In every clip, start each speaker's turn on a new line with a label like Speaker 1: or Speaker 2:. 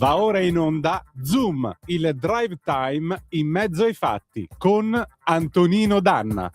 Speaker 1: Va ora in onda Zoom, il drive time in mezzo ai fatti, con Antonino Danna.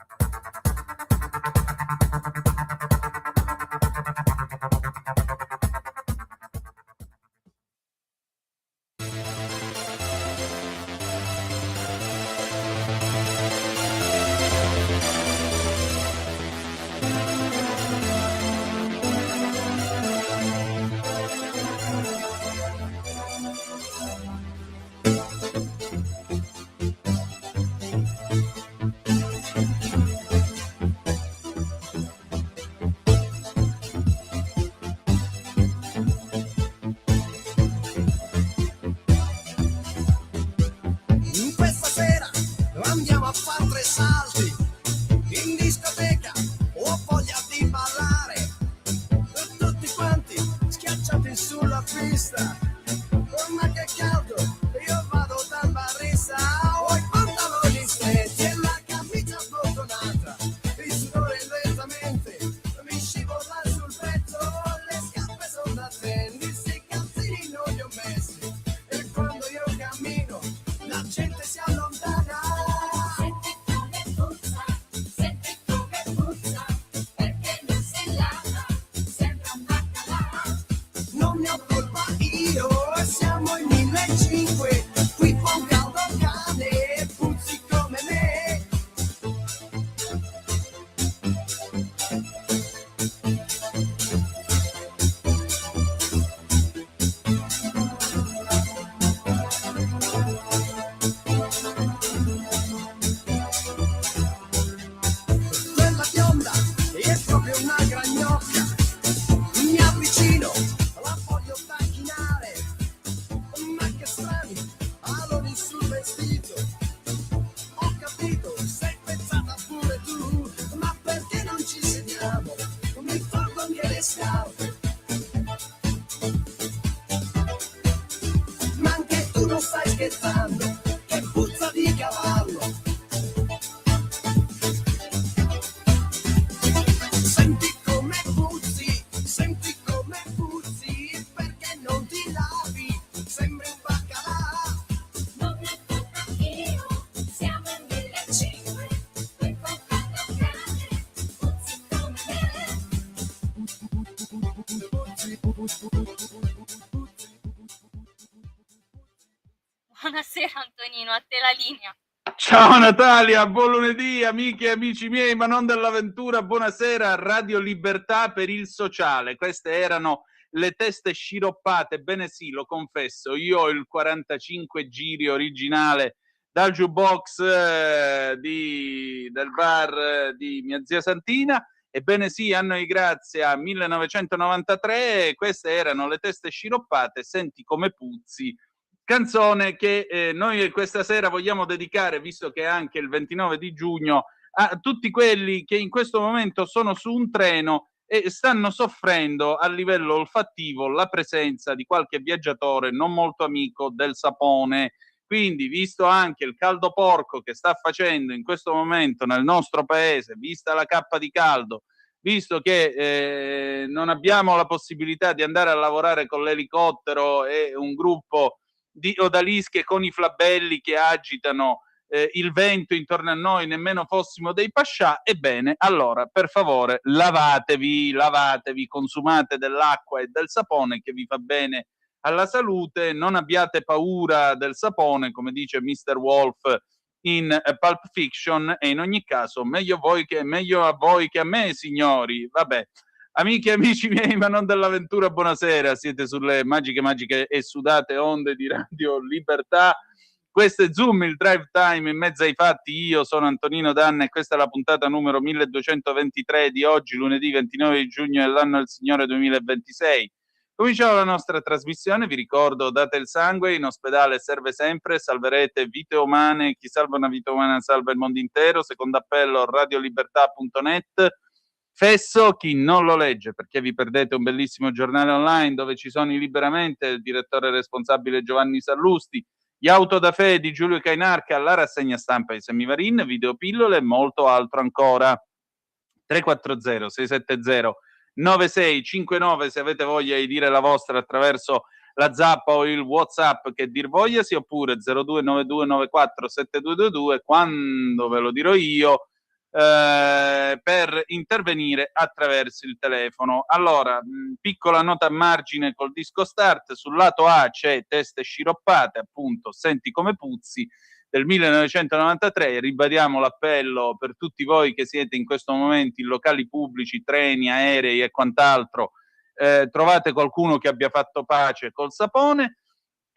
Speaker 2: Buonasera Antonino, a te la linea.
Speaker 3: Ciao Natalia, buon lunedì amiche e amici miei, ma non dell'avventura, buonasera. Radio Libertà per il sociale. Queste erano le teste sciroppate, bene sì, lo confesso, io ho il 45 giri originale dal jukebox del bar di mia zia Santina. Ebbene sì, anno di grazia 1993, queste erano le teste sciroppate, Senti come puzzi, canzone che noi questa sera vogliamo dedicare, visto che è anche il 29 di giugno, a tutti quelli che in questo momento sono su un treno e stanno soffrendo a livello olfattivo la presenza di qualche viaggiatore non molto amico del sapone. Quindi, visto anche il caldo porco che sta facendo in questo momento nel nostro paese, vista la cappa di caldo, visto che non abbiamo la possibilità di andare a lavorare con l'elicottero e un gruppo di odalische con i flabelli che agitano il vento intorno a noi, nemmeno fossimo dei pascià, ebbene, allora, per favore, lavatevi, consumate dell'acqua e del sapone che vi fa bene alla salute, non abbiate paura del sapone, come dice Mr. Wolf in Pulp Fiction, e in ogni caso meglio a voi che a me, signori. Vabbè, amiche e amici miei, ma non dell'avventura, buonasera, siete sulle magiche e sudate onde di Radio Libertà. Questo è Zoom, il drive time in mezzo ai fatti. Io sono Antonino Danna e questa è la puntata numero 1223 di oggi, lunedì 29 di giugno dell'anno del Signore 2026. Cominciamo la nostra trasmissione, vi ricordo, date il sangue, in ospedale serve sempre, salverete vite umane, chi salva una vita umana salva il mondo intero, secondo appello radiolibertà.net. Fesso, chi non lo legge, perché vi perdete un bellissimo giornale online dove ci sono i Liberamente, il direttore responsabile Giovanni Sallusti, gli auto da fe di Giulio Cainarca, la rassegna stampa di Semivarin, videopillole e molto altro ancora. 340 670 9659 se avete voglia di dire la vostra attraverso la zappa o il WhatsApp che dir vogliasi, oppure 0292947222 quando ve lo dirò io, per intervenire attraverso il telefono. Allora, piccola nota a margine col disco start: sul lato A c'è Teste sciroppate, appunto, Senti come puzzi, del 1993. Ribadiamo l'appello per tutti voi che siete in questo momento in locali pubblici, treni, aerei e quant'altro, trovate qualcuno che abbia fatto pace col sapone.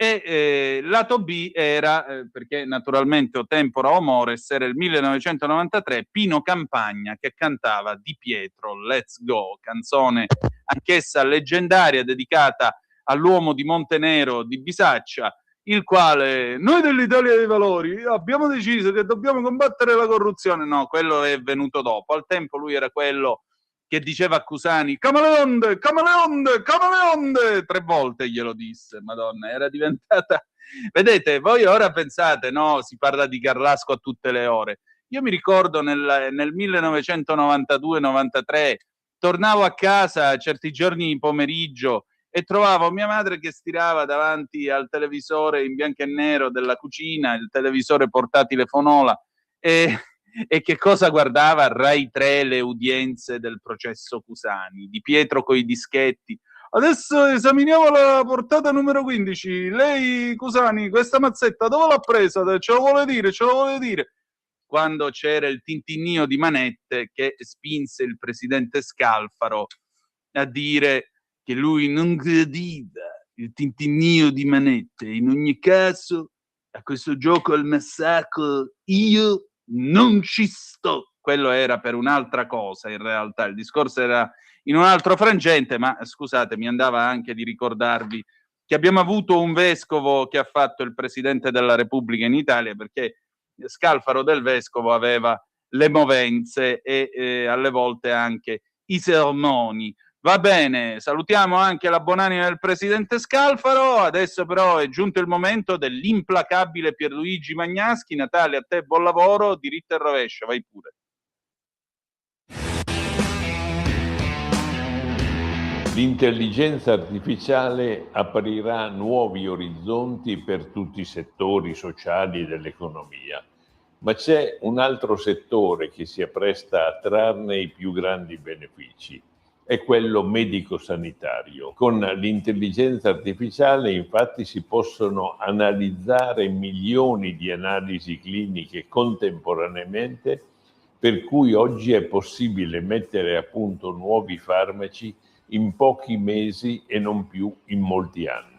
Speaker 3: E lato B era, perché naturalmente o tempora o mores, era il 1993, Pino Campagna che cantava Di Pietro, Let's Go, canzone anch'essa leggendaria dedicata all'uomo di Montenero di Bisaccia, il quale: noi dell'Italia dei Valori abbiamo deciso che dobbiamo combattere la corruzione. No, quello è venuto dopo. Al tempo lui era quello che diceva a Cusani Camaleonde, Camaleonde, Camaleonde, 3 volte glielo disse, madonna, era diventata... Vedete, voi ora pensate, no, si parla di Carrasco a tutte le ore. Io mi ricordo nel 1992-93, tornavo a casa certi giorni di pomeriggio e trovavo mia madre che stirava davanti al televisore in bianco e nero della cucina, il televisore portatile Fonola, e che cosa guardava? Rai 3, le udienze del processo Cusani, Di Pietro coi dischetti. Adesso esaminiamo la portata numero 15. Lei, Cusani, questa mazzetta dove l'ha presa? Ce lo vuole dire, ce lo vuole dire. Quando c'era il tintinnio di manette che spinse il presidente Scalfaro a dire che lui non gradiva il tintinnio di manette. In ogni caso, a questo gioco al massacro io non ci sto. Quello era per un'altra cosa, in realtà il discorso era in un altro frangente, ma scusate, mi andava anche di ricordarvi che abbiamo avuto un vescovo che ha fatto il presidente della Repubblica in Italia, perché Scalfaro del vescovo aveva le movenze e alle volte anche i sermoni. Va bene, salutiamo anche la buonanima del presidente Scalfaro. Adesso però è giunto il momento dell'implacabile Pierluigi Magnaschi. Natale, a te buon lavoro, diritto e rovescio, vai pure.
Speaker 4: L'intelligenza artificiale aprirà nuovi orizzonti per tutti i settori sociali dell'economia, ma c'è un altro settore che si appresta a trarne i più grandi benefici. È quello medico-sanitario. Con l'intelligenza artificiale, infatti, si possono analizzare milioni di analisi cliniche contemporaneamente, per cui oggi è possibile mettere a punto nuovi farmaci in pochi mesi e non più in molti anni.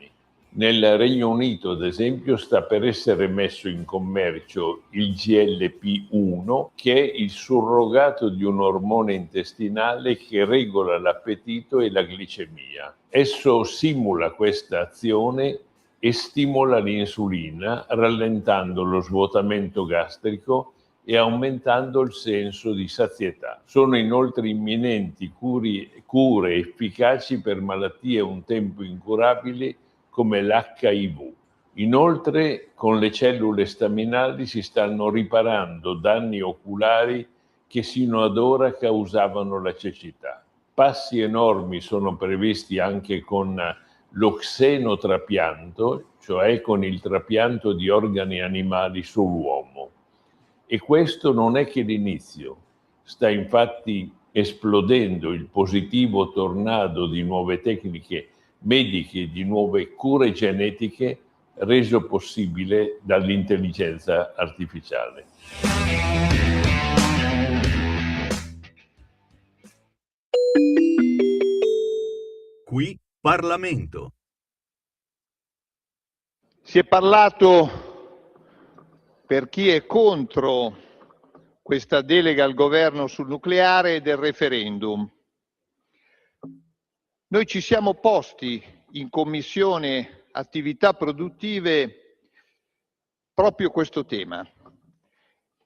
Speaker 4: Nel Regno Unito, ad esempio, sta per essere messo in commercio il GLP-1, che è il surrogato di un ormone intestinale che regola l'appetito e la glicemia. Esso simula questa azione e stimola l'insulina, rallentando lo svuotamento gastrico e aumentando il senso di sazietà. Sono inoltre imminenti cure efficaci per malattie un tempo incurabili come l'HIV. Inoltre, con le cellule staminali si stanno riparando danni oculari che sino ad ora causavano la cecità. Passi enormi sono previsti anche con lo xenotrapianto, cioè con il trapianto di organi animali sull'uomo. E questo non è che l'inizio. Sta infatti esplodendo il positivo tornado di nuove tecniche mediche, di nuove cure genetiche, reso possibile dall'intelligenza artificiale.
Speaker 5: Qui Parlamento.
Speaker 6: Si è parlato, per chi è contro questa delega al governo sul nucleare, del referendum. Noi ci siamo posti in Commissione Attività Produttive proprio questo tema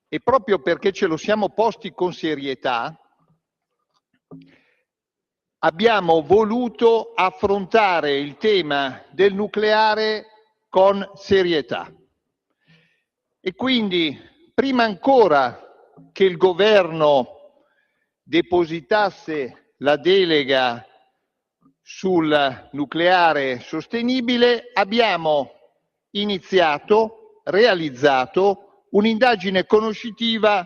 Speaker 6: e proprio perché ce lo siamo posti con serietà abbiamo voluto affrontare il tema del nucleare con serietà. E quindi, prima ancora che il governo depositasse la delega sul nucleare sostenibile, abbiamo realizzato un'indagine conoscitiva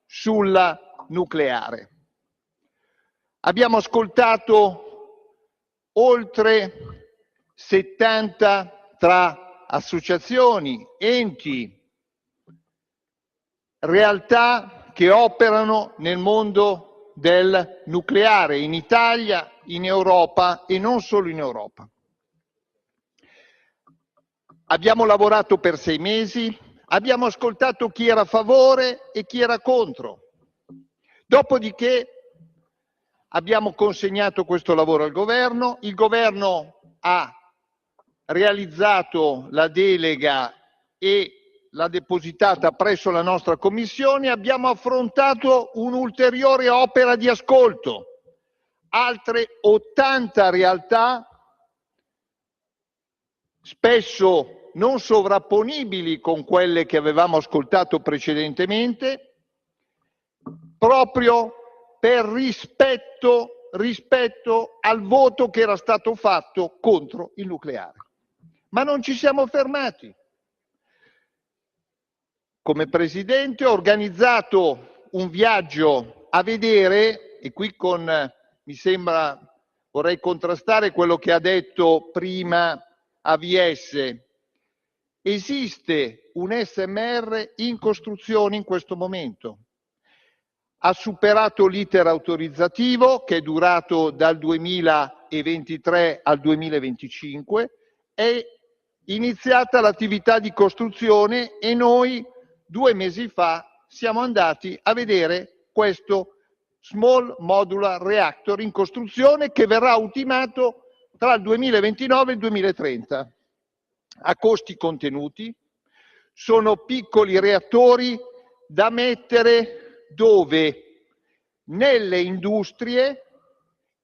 Speaker 6: sul nucleare. Abbiamo ascoltato oltre 70 tra associazioni, enti, realtà che operano nel mondo del nucleare in Italia, in Europa e non solo in Europa. Abbiamo lavorato per 6 mesi, abbiamo ascoltato chi era a favore e chi era contro. Dopodiché abbiamo consegnato questo lavoro al governo, il governo ha realizzato la delega e l'ha depositata presso la nostra commissione, abbiamo affrontato un'ulteriore opera di ascolto, altre 80 realtà, spesso non sovrapponibili con quelle che avevamo ascoltato precedentemente, proprio per rispetto al voto che era stato fatto contro il nucleare. Ma non ci siamo fermati. Come Presidente ho organizzato un viaggio a vedere, e qui vorrei contrastare quello che ha detto prima AVS. Esiste un SMR in costruzione in questo momento. Ha superato l'iter autorizzativo che è durato dal 2023 al 2025, è iniziata l'attività di costruzione e noi 2 mesi fa siamo andati a vedere questo Small Modular Reactor in costruzione che verrà ultimato tra il 2029 e il 2030. A costi contenuti, sono piccoli reattori da mettere dove? Nelle industrie,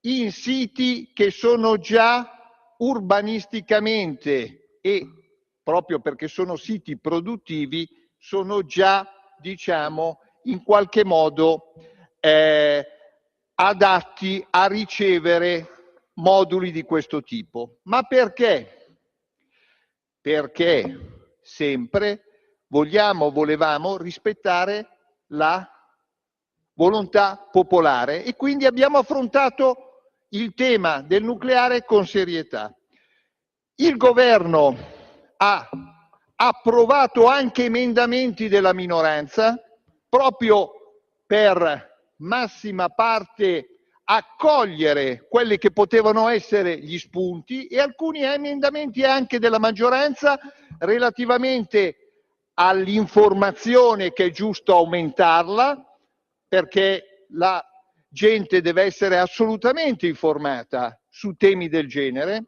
Speaker 6: in siti che sono già urbanisticamente e proprio perché sono siti produttivi, sono già, diciamo, in qualche modo adatti a ricevere moduli di questo tipo. Ma perché? Perché sempre volevamo rispettare la volontà popolare e quindi abbiamo affrontato il tema del nucleare con serietà. Il governo ha approvato anche emendamenti della minoranza proprio per massima parte accogliere quelli che potevano essere gli spunti e alcuni emendamenti anche della maggioranza relativamente all'informazione che è giusto aumentarla perché la gente deve essere assolutamente informata su temi del genere.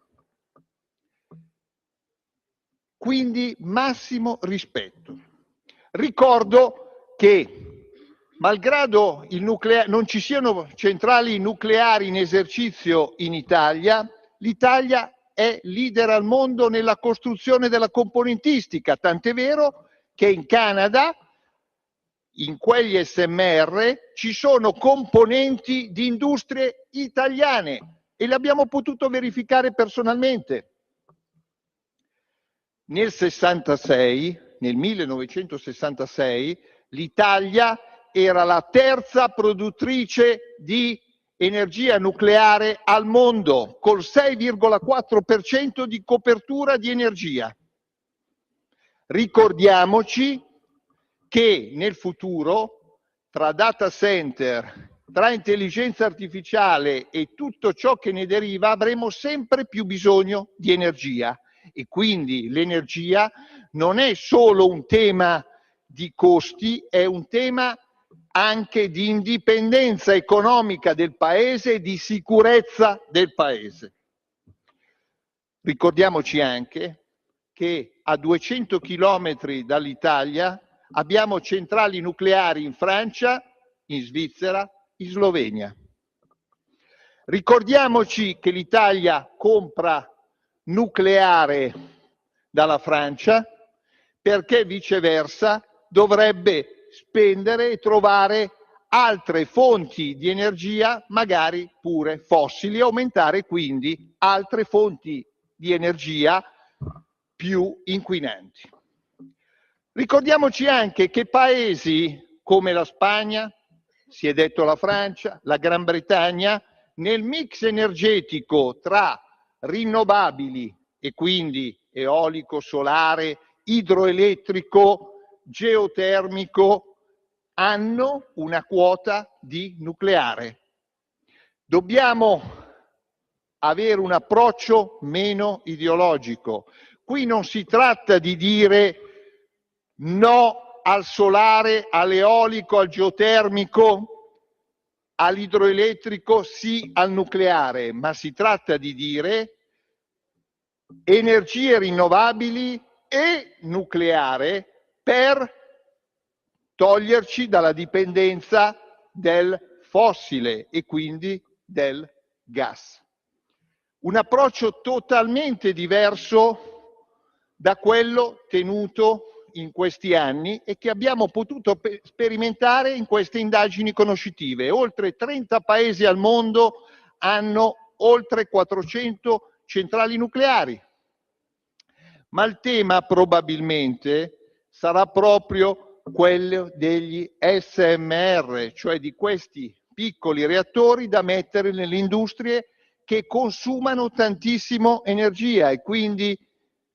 Speaker 6: Quindi massimo rispetto. Ricordo che malgrado non ci siano centrali nucleari in esercizio in Italia, l'Italia è leader al mondo nella costruzione della componentistica, tant'è vero che in Canada, in quegli SMR, ci sono componenti di industrie italiane e le abbiamo potuto verificare personalmente. Nel 1966, l'Italia era la terza produttrice di energia nucleare al mondo, col 6,4% di copertura di energia. Ricordiamoci che nel futuro, tra data center, tra intelligenza artificiale e tutto ciò che ne deriva, avremo sempre più bisogno di energia. E quindi l'energia non è solo un tema di costi, è un tema anche di indipendenza economica del Paese e di sicurezza del Paese. Ricordiamoci anche che a 200 chilometri dall'Italia abbiamo centrali nucleari in Francia, in Svizzera, in Slovenia. Ricordiamoci che l'Italia compra nucleare dalla Francia perché viceversa dovrebbe spendere e trovare altre fonti di energia, magari pure fossili, aumentare quindi altre fonti di energia più inquinanti. Ricordiamoci anche che paesi come la Spagna, si è detto la Francia, la Gran Bretagna, nel mix energetico tra rinnovabili e quindi eolico, solare, idroelettrico, geotermico, hanno una quota di nucleare. Dobbiamo avere un approccio meno ideologico. Qui non si tratta di dire no al solare, all'eolico, al geotermico, all'idroelettrico, sì al nucleare, ma si tratta di dire energie rinnovabili e nucleare per toglierci dalla dipendenza del fossile e quindi del gas. Un approccio totalmente diverso da quello tenuto in questi anni e che abbiamo potuto sperimentare in queste indagini conoscitive. Oltre 30 paesi al mondo hanno oltre 400 centrali nucleari. Ma il tema probabilmente sarà proprio quello degli SMR, cioè di questi piccoli reattori da mettere nelle industrie che consumano tantissimo energia e quindi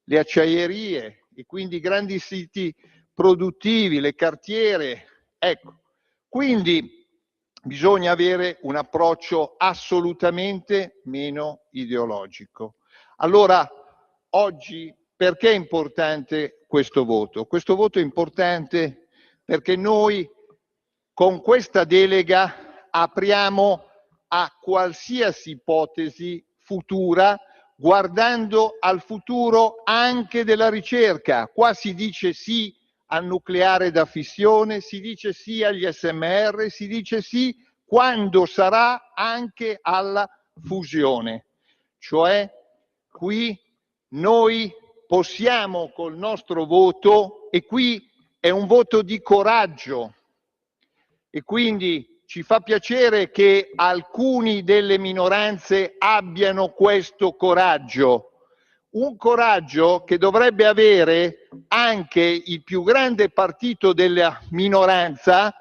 Speaker 6: le acciaierie e quindi i grandi siti produttivi, le cartiere. Ecco, quindi bisogna avere un approccio assolutamente meno ideologico. Allora, oggi perché è importante questo voto? Questo voto è importante perché noi con questa delega apriamo a qualsiasi ipotesi futura, guardando al futuro anche della ricerca. Qua si dice sì al nucleare da fissione, si dice sì agli SMR, si dice sì quando sarà anche alla fusione. Cioè qui noi possiamo col nostro voto, e qui è un voto di coraggio, e quindi ci fa piacere che alcuni delle minoranze abbiano questo coraggio, un coraggio che dovrebbe avere anche il più grande partito della minoranza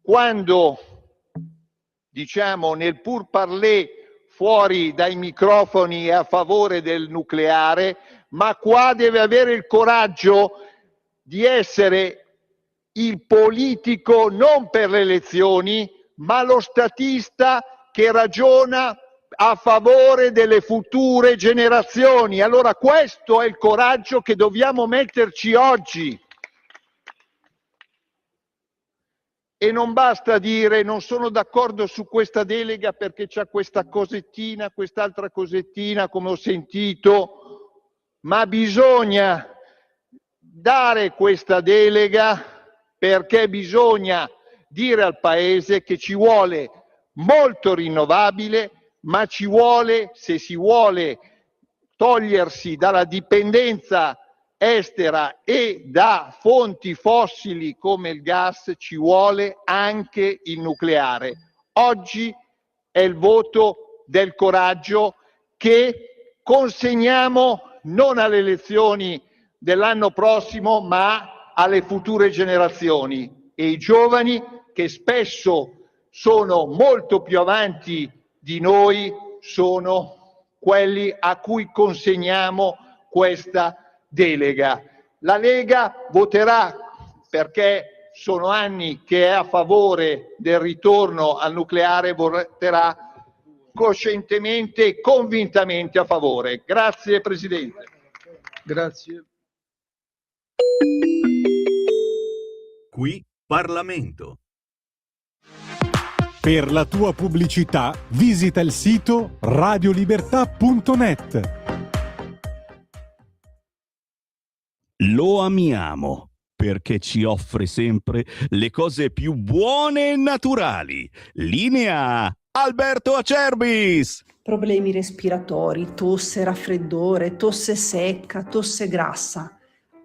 Speaker 6: quando, diciamo, nel pourparlers fuori dai microfoni è a favore del nucleare, ma qua deve avere il coraggio di essere il politico non per le elezioni, ma lo statista che ragiona a favore delle future generazioni. Allora questo è il coraggio che dobbiamo metterci oggi. E non basta dire non sono d'accordo su questa delega perché c'è questa cosettina, quest'altra cosettina, come ho sentito, ma bisogna dare questa delega perché bisogna dire al Paese che ci vuole molto rinnovabile, ma ci vuole, se si vuole togliersi dalla dipendenza estera e da fonti fossili come il gas, ci vuole anche il nucleare. Oggi è il voto del coraggio che consegniamo non alle elezioni dell'anno prossimo, ma alle future generazioni, e i giovani, che spesso sono molto più avanti di noi, sono quelli a cui consegniamo questa delega. La Lega voterà, perché sono anni che è a favore del ritorno al nucleare, voterà coscientemente e convintamente a favore. Grazie Presidente.
Speaker 7: Grazie.
Speaker 5: Qui Parlamento.
Speaker 1: Per la tua pubblicità visita il sito radiolibertà.net.
Speaker 8: Lo amiamo perché ci offre sempre le cose più buone e naturali. Linea Alberto Acerbis.
Speaker 9: Problemi respiratori, tosse, raffreddore, tosse secca, tosse grassa.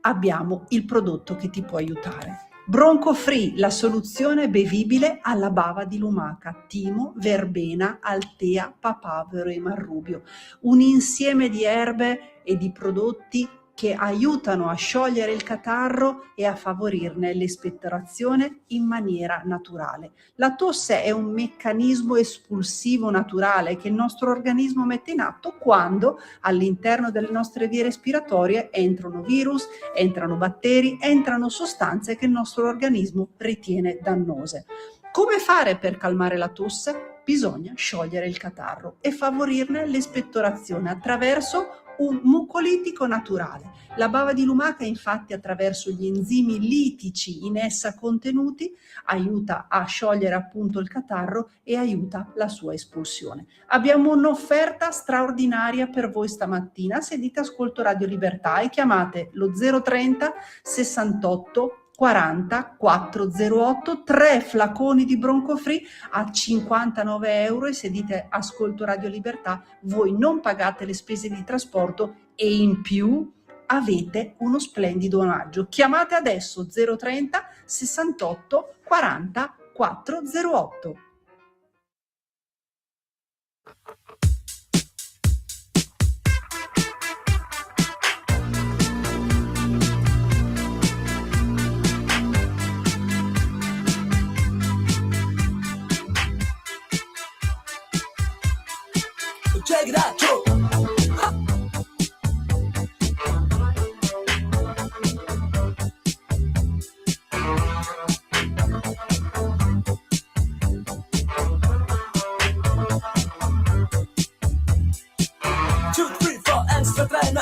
Speaker 9: Abbiamo il prodotto che ti può aiutare. Bronco Free, la soluzione bevibile alla bava di lumaca, timo, verbena, altea, papavero e marrubio. Un insieme di erbe e di prodotti che aiutano a sciogliere il catarro e a favorirne l'espettorazione in maniera naturale. La tosse è un meccanismo espulsivo naturale che il nostro organismo mette in atto quando all'interno delle nostre vie respiratorie entrano virus, entrano batteri, entrano sostanze che il nostro organismo ritiene dannose. Come fare per calmare la tosse? Bisogna sciogliere il catarro e favorirne l'espettorazione attraverso un mucolitico naturale. La bava di lumaca, infatti, attraverso gli enzimi litici in essa contenuti, aiuta a sciogliere appunto il catarro e aiuta la sua espulsione. Abbiamo un'offerta straordinaria per voi stamattina. Se dite ascolto Radio Libertà e chiamate lo 030 68 40 408, 3 flaconi di Bronco Free a 59 euro, e se dite ascolto Radio Libertà voi non pagate le spese di trasporto e in più avete uno splendido omaggio. Chiamate adesso 030 68 40 408.
Speaker 7: Check it out, Joe.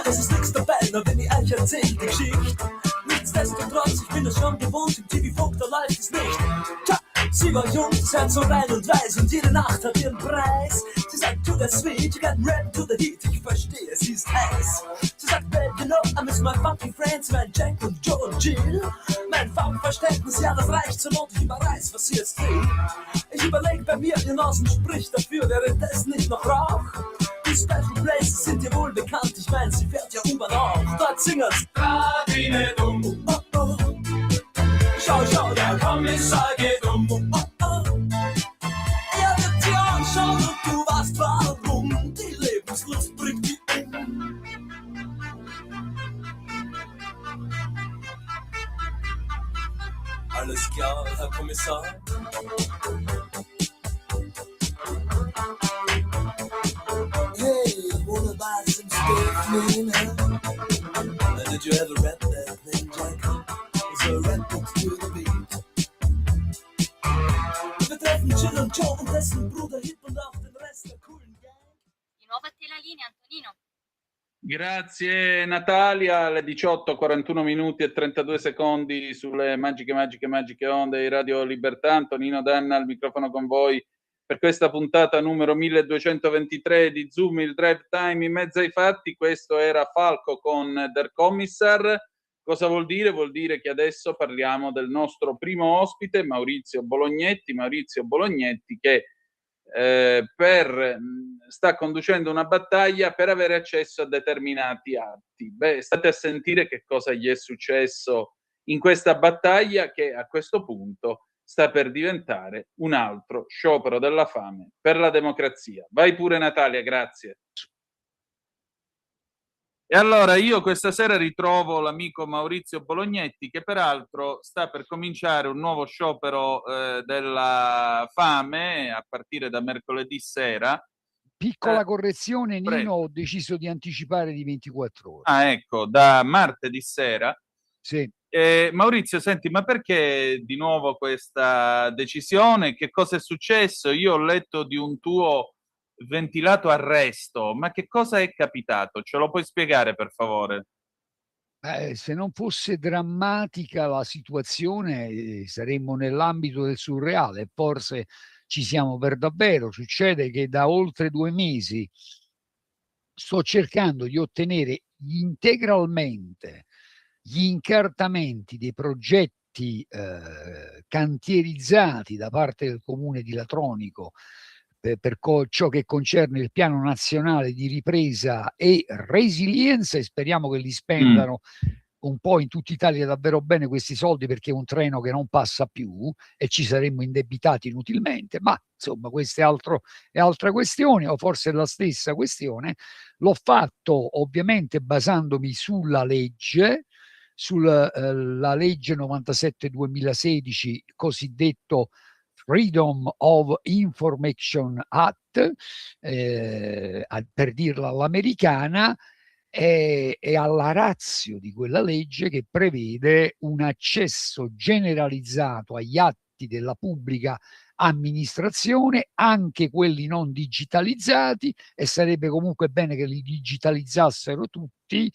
Speaker 7: Es ist nichts dabei, nur wenn ich euch erzähl die Geschichte. Nichtsdestotrotz, ich bin das schon gewohnt, im TV-Funk, da läuft es nicht. Tja, sie war jung, sie seid so rein und weiß und jede Nacht hat ihren Preis. Sie sagt, to the sweet, you got rap to the heat, ich verstehe, sie ist heiß. Sie sagt, babe, you know, I miss my funky friends, mein Jack und Joe und Jill. Mein Farbverständnis, ja, das reicht zur Not, ich überreiß, was sie jetzt will. Ich überleg bei mir, ihr Nasen spricht dafür, wäre das nicht noch Rauch? Die Special Places sind dir wohl bekannt, ich mein, sie fährt ja U-Bahn auch. Dort singen's Radine dumm, oh, oh. Schau, schau, der Kommissar geht um, oh, oh. Er wird dir anschauen und du weißt warum. Die Lebenslust bringt die um. Alles klar, Herr Kommissar. Hey, wanna buy some stuff, man, huh? Did you ever rap that thing, Jack? Is a rap to the beat? Wir treffen Jill und Joe und dessen Bruder Hip und auch den Rest der coolen Gang.
Speaker 2: Di nuovo a te la linea, Antonino.
Speaker 3: Grazie Natalia, alle 18:41 minuti e 32 secondi sulle magiche onde di Radio Libertà. Antonino Danna al microfono con voi per questa puntata numero 1223 di Zoom, il drive time in mezzo ai fatti. Questo era Falco con Der Kommissar. Cosa vuol dire? Vuol dire che adesso parliamo del nostro primo ospite, Maurizio Bolognetti che sta conducendo una battaglia per avere accesso a determinati atti. Beh, state a sentire che cosa gli è successo in questa battaglia, che a questo punto sta per diventare un altro sciopero della fame per la democrazia. Vai pure Natalia, grazie. E allora io questa sera ritrovo l'amico Maurizio Bolognetti, che peraltro sta per cominciare un nuovo sciopero della fame a partire da mercoledì sera.
Speaker 10: Piccola correzione, Nino,
Speaker 3: prego.
Speaker 10: ho deciso di anticipare di 24 ore.
Speaker 3: Ah, ecco, da martedì sera.
Speaker 10: Sì.
Speaker 3: Maurizio, senti, ma perché di nuovo questa decisione? Che cosa è successo? Io ho letto di un tuo ventilato arresto, ma che cosa è capitato? Ce lo puoi spiegare, per favore?
Speaker 10: Se non fosse drammatica la situazione, saremmo nell'ambito del surreale, forse ci siamo per davvero. Succede che da oltre 2 mesi sto cercando di ottenere integralmente gli incartamenti dei progetti cantierizzati da parte del Comune di Latronico per ciò che concerne il Piano Nazionale di Ripresa e Resilienza, e speriamo che li spendano un po' in tutta Italia davvero bene questi soldi, perché è un treno che non passa più e ci saremmo indebitati inutilmente, ma insomma questa è altra questione, o forse è la stessa questione. L'ho fatto ovviamente basandomi sulla legge, sulla legge 97-2016, cosiddetto Freedom of Information Act, per dirla all'americana, e alla ratio di quella legge che prevede un accesso generalizzato agli atti della pubblica amministrazione, anche quelli non digitalizzati, e sarebbe comunque bene che li digitalizzassero tutti,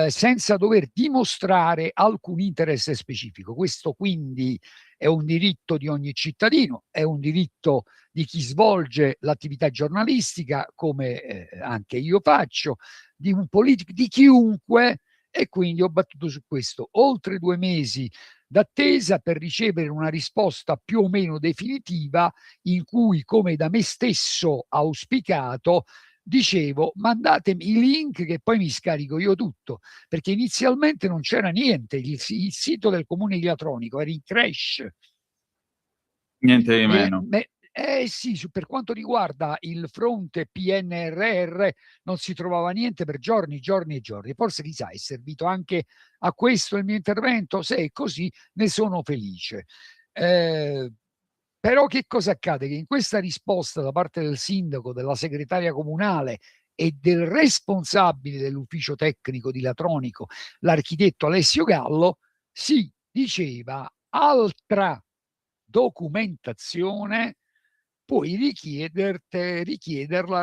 Speaker 10: senza dover dimostrare alcun interesse specifico. Questo quindi è un diritto di ogni cittadino, è un diritto di chi svolge l'attività giornalistica, come anche io faccio, di un politico, di chiunque, e quindi ho battuto su questo. Oltre 2 mesi d'attesa per ricevere una risposta più o meno definitiva, in cui, come da me stesso auspicato, dicevo: mandatemi i link che poi mi scarico io tutto, perché inizialmente non c'era niente, il sito del comune di Latronico era in crash.
Speaker 3: Niente di meno.
Speaker 10: Sì, per quanto riguarda il fronte PNRR non si trovava niente per giorni e giorni. Forse, chissà, è servito anche a questo il mio intervento. Se è così, ne sono felice. Però che cosa accade? Che in questa risposta da parte del sindaco, della segretaria comunale e del responsabile dell'ufficio tecnico di Latronico, l'architetto Alessio Gallo, si diceva: altra documentazione puoi richiederla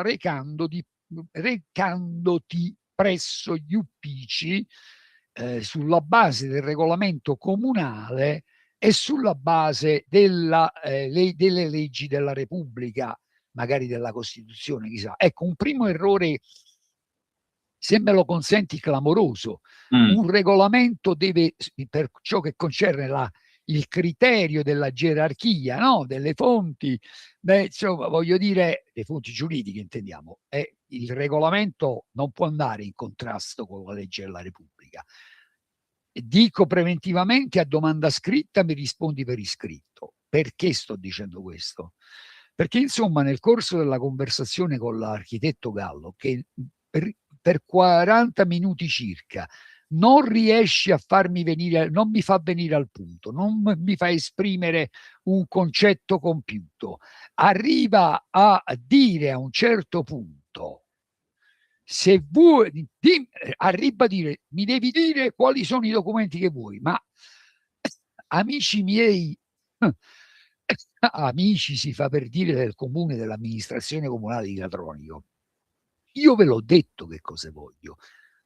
Speaker 10: recandoti presso gli uffici, sulla base del regolamento comunale e sulla base delle leggi della Repubblica, magari della Costituzione, chissà. Ecco, un primo errore, se me lo consenti, clamoroso. Un regolamento deve, per ciò che concerne il criterio della gerarchia, no? Delle fonti, insomma, voglio dire, le fonti giuridiche intendiamo, il regolamento non può andare in contrasto con la legge della Repubblica. Dico preventivamente: a domanda scritta mi rispondi per iscritto. Perché sto dicendo questo? Perché insomma nel corso della conversazione con l'architetto Gallo, che per 40 minuti circa non riesce a farmi venire, non mi fa venire al punto, non mi fa esprimere un concetto compiuto, arriva a dire a un certo punto: se vuoi, arriva a dire, mi devi dire quali sono i documenti che vuoi. Ma amici miei, amici si fa per dire, del comune, dell'amministrazione comunale di Latronico, io ve l'ho detto che cosa voglio.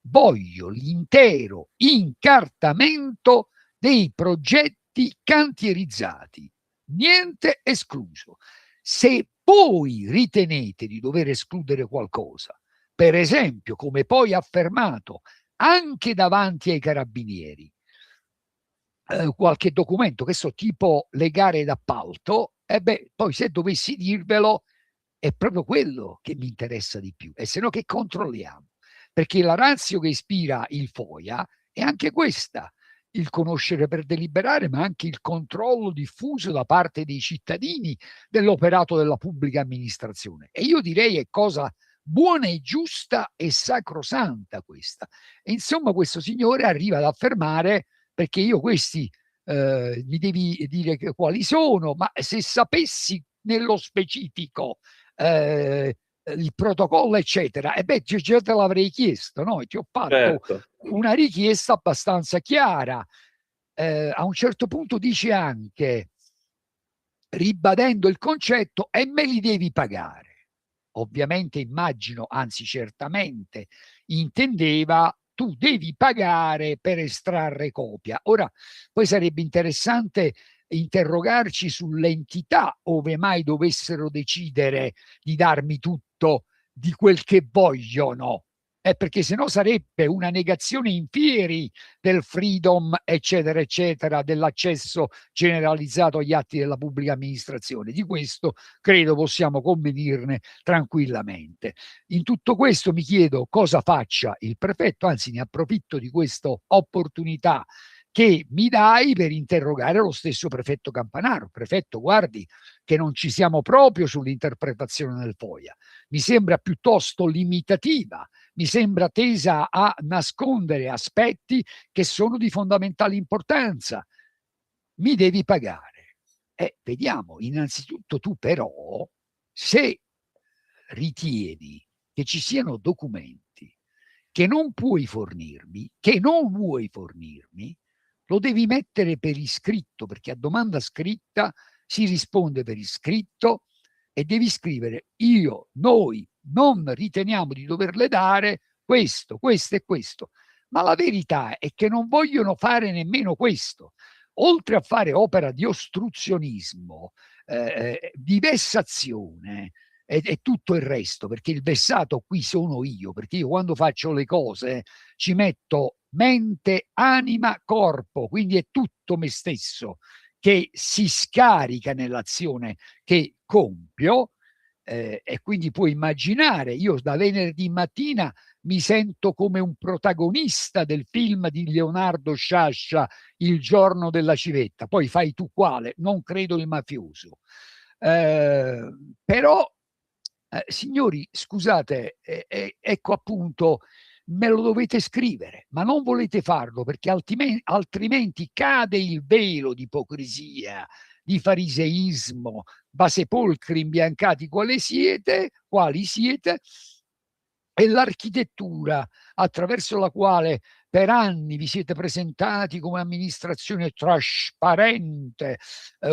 Speaker 10: Voglio l'intero incartamento dei progetti cantierizzati, niente escluso. Se voi ritenete di dover escludere qualcosa, per esempio, come poi affermato anche davanti ai carabinieri, qualche documento, che so, tipo le gare d'appalto, poi se dovessi dirvelo, è proprio quello che mi interessa di più, e se no che controlliamo? Perché la ratio che ispira il FOIA è anche questa: il conoscere per deliberare, ma anche il controllo diffuso da parte dei cittadini dell'operato della pubblica amministrazione. E io direi è cosa buona e giusta e sacrosanta questa. E insomma questo signore arriva ad affermare: perché io questi mi devi dire quali sono, ma se sapessi nello specifico il protocollo eccetera, già te l'avrei chiesto, no? Ti ho fatto una richiesta abbastanza chiara. A un certo punto dice anche, ribadendo il concetto: e me li devi pagare. Ovviamente immagino, anzi certamente intendeva: tu devi pagare per estrarre copia. Ora, poi sarebbe interessante interrogarci sull'entità, ove mai dovessero decidere di darmi tutto di quel che vogliono. perché sennò sarebbe una negazione in fieri del freedom, eccetera, eccetera, dell'accesso generalizzato agli atti della pubblica amministrazione. Di questo credo possiamo convenirne tranquillamente. In tutto questo mi chiedo cosa faccia il prefetto, anzi ne approfitto di questa opportunità che mi dai per interrogare lo stesso prefetto Campanaro. Prefetto, guardi che non ci siamo proprio sull'interpretazione del FOIA, mi sembra piuttosto limitativa, mi sembra tesa a nascondere aspetti che sono di fondamentale importanza. Mi devi pagare. Vediamo, innanzitutto tu però, se ritieni che ci siano documenti che non puoi fornirmi, che non vuoi fornirmi, lo devi mettere per iscritto, perché a domanda scritta si risponde per iscritto e devi scrivere: noi non riteniamo di doverle dare questo, questo e questo. Ma la verità è che non vogliono fare nemmeno questo. Oltre a fare opera di ostruzionismo, di vessazione e tutto il resto, perché il vessato qui sono io, perché io quando faccio le cose ci metto mente, anima, corpo, quindi è tutto me stesso che si scarica nell'azione che compio, e quindi puoi immaginare, io da venerdì mattina mi sento come un protagonista del film di Leonardo Sciascia, Il giorno della civetta, poi fai tu quale, non credo il mafioso. Però, signori, scusate, ecco appunto, me lo dovete scrivere, ma non volete farlo perché altrimenti cade il velo di ipocrisia, di fariseismo, basepolcri imbiancati quali siete, e l'architettura attraverso la quale per anni vi siete presentati come amministrazione trasparente,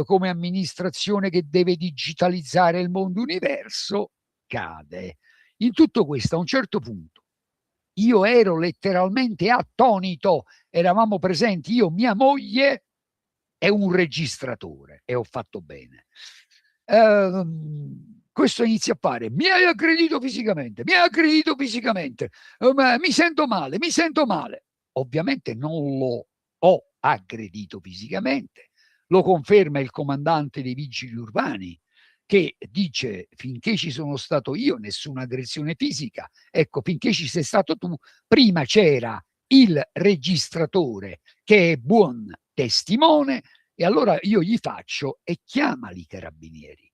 Speaker 10: come amministrazione che deve digitalizzare il mondo universo, cade. In tutto questo, a un certo punto, io ero letteralmente attonito, eravamo presenti io, mia moglie e un registratore, e ho fatto bene. Questo inizia a fare: mi hai aggredito fisicamente, mi sento male. Ovviamente non lo ho aggredito fisicamente, lo conferma il comandante dei vigili urbani, che dice: finché ci sono stato io, nessuna aggressione fisica. Ecco, finché ci sei stato tu, prima c'era il registratore che è buon testimone, e allora io gli faccio: e chiamali i carabinieri.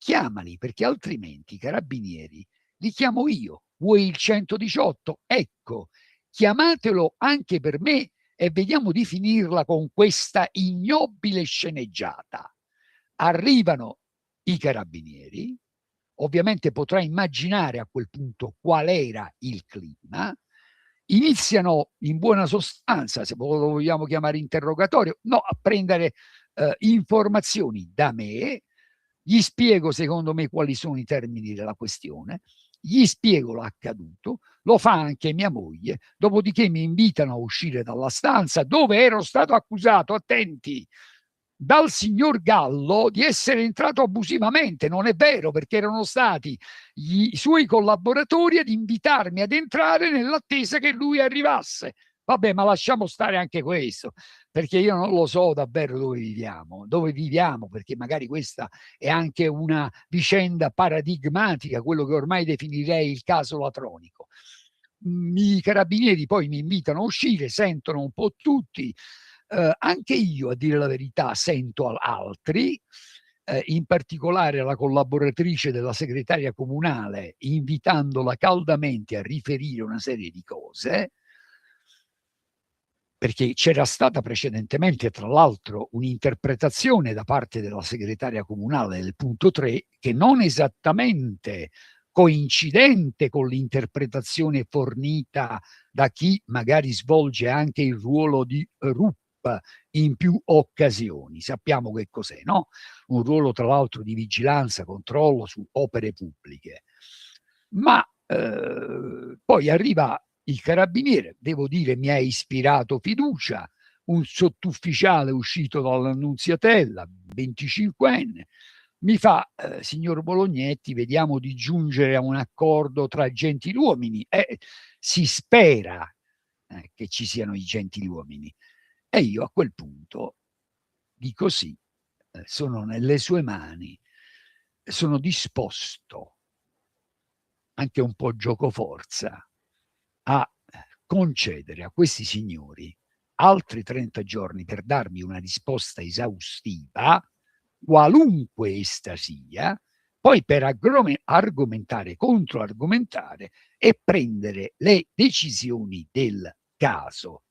Speaker 10: Chiamali, perché altrimenti i carabinieri li chiamo io. Vuoi il 118? Ecco, chiamatelo anche per me e vediamo di finirla con questa ignobile sceneggiata. Arrivano i carabinieri, ovviamente potrai immaginare a quel punto qual era il clima, iniziano in buona sostanza, se lo vogliamo chiamare interrogatorio, no, a prendere informazioni da me. Gli spiego secondo me quali sono i termini della questione, gli spiego l'accaduto, lo fa anche mia moglie, dopodiché mi invitano a uscire dalla stanza dove ero stato accusato, attenti, dal signor Gallo di essere entrato abusivamente. Non è vero, perché erano stati i suoi collaboratori ad invitarmi ad entrare nell'attesa che lui arrivasse. Vabbè, ma lasciamo stare anche questo, perché io non lo so davvero dove viviamo, perché magari questa è anche una vicenda paradigmatica, quello che ormai definirei il caso Latronico. I carabinieri poi mi invitano a uscire, sentono un po' tutti, anche io, a dire la verità, sento altri, in particolare la collaboratrice della segretaria comunale, invitandola caldamente a riferire una serie di cose, perché c'era stata precedentemente, tra l'altro, un'interpretazione da parte della segretaria comunale del punto 3 che non esattamente coincidente con l'interpretazione fornita da chi magari svolge anche il ruolo di RUP in più occasioni. Sappiamo che cos'è, no? Un ruolo, tra l'altro, di vigilanza, controllo su opere pubbliche. Ma poi arriva il carabiniere, devo dire, mi ha ispirato fiducia, un sottufficiale uscito dall'Annunziatella, 25enne, mi fa, signor Bolognetti, vediamo di giungere a un accordo tra gentiluomini. Si spera che ci siano i gentiluomini. E io a quel punto dico sì, sono nelle sue mani, sono disposto, anche un po' giocoforza, a concedere a questi signori altri 30 giorni per darmi una risposta esaustiva, qualunque essa sia, poi per argomentare, controargomentare e prendere le decisioni del caso.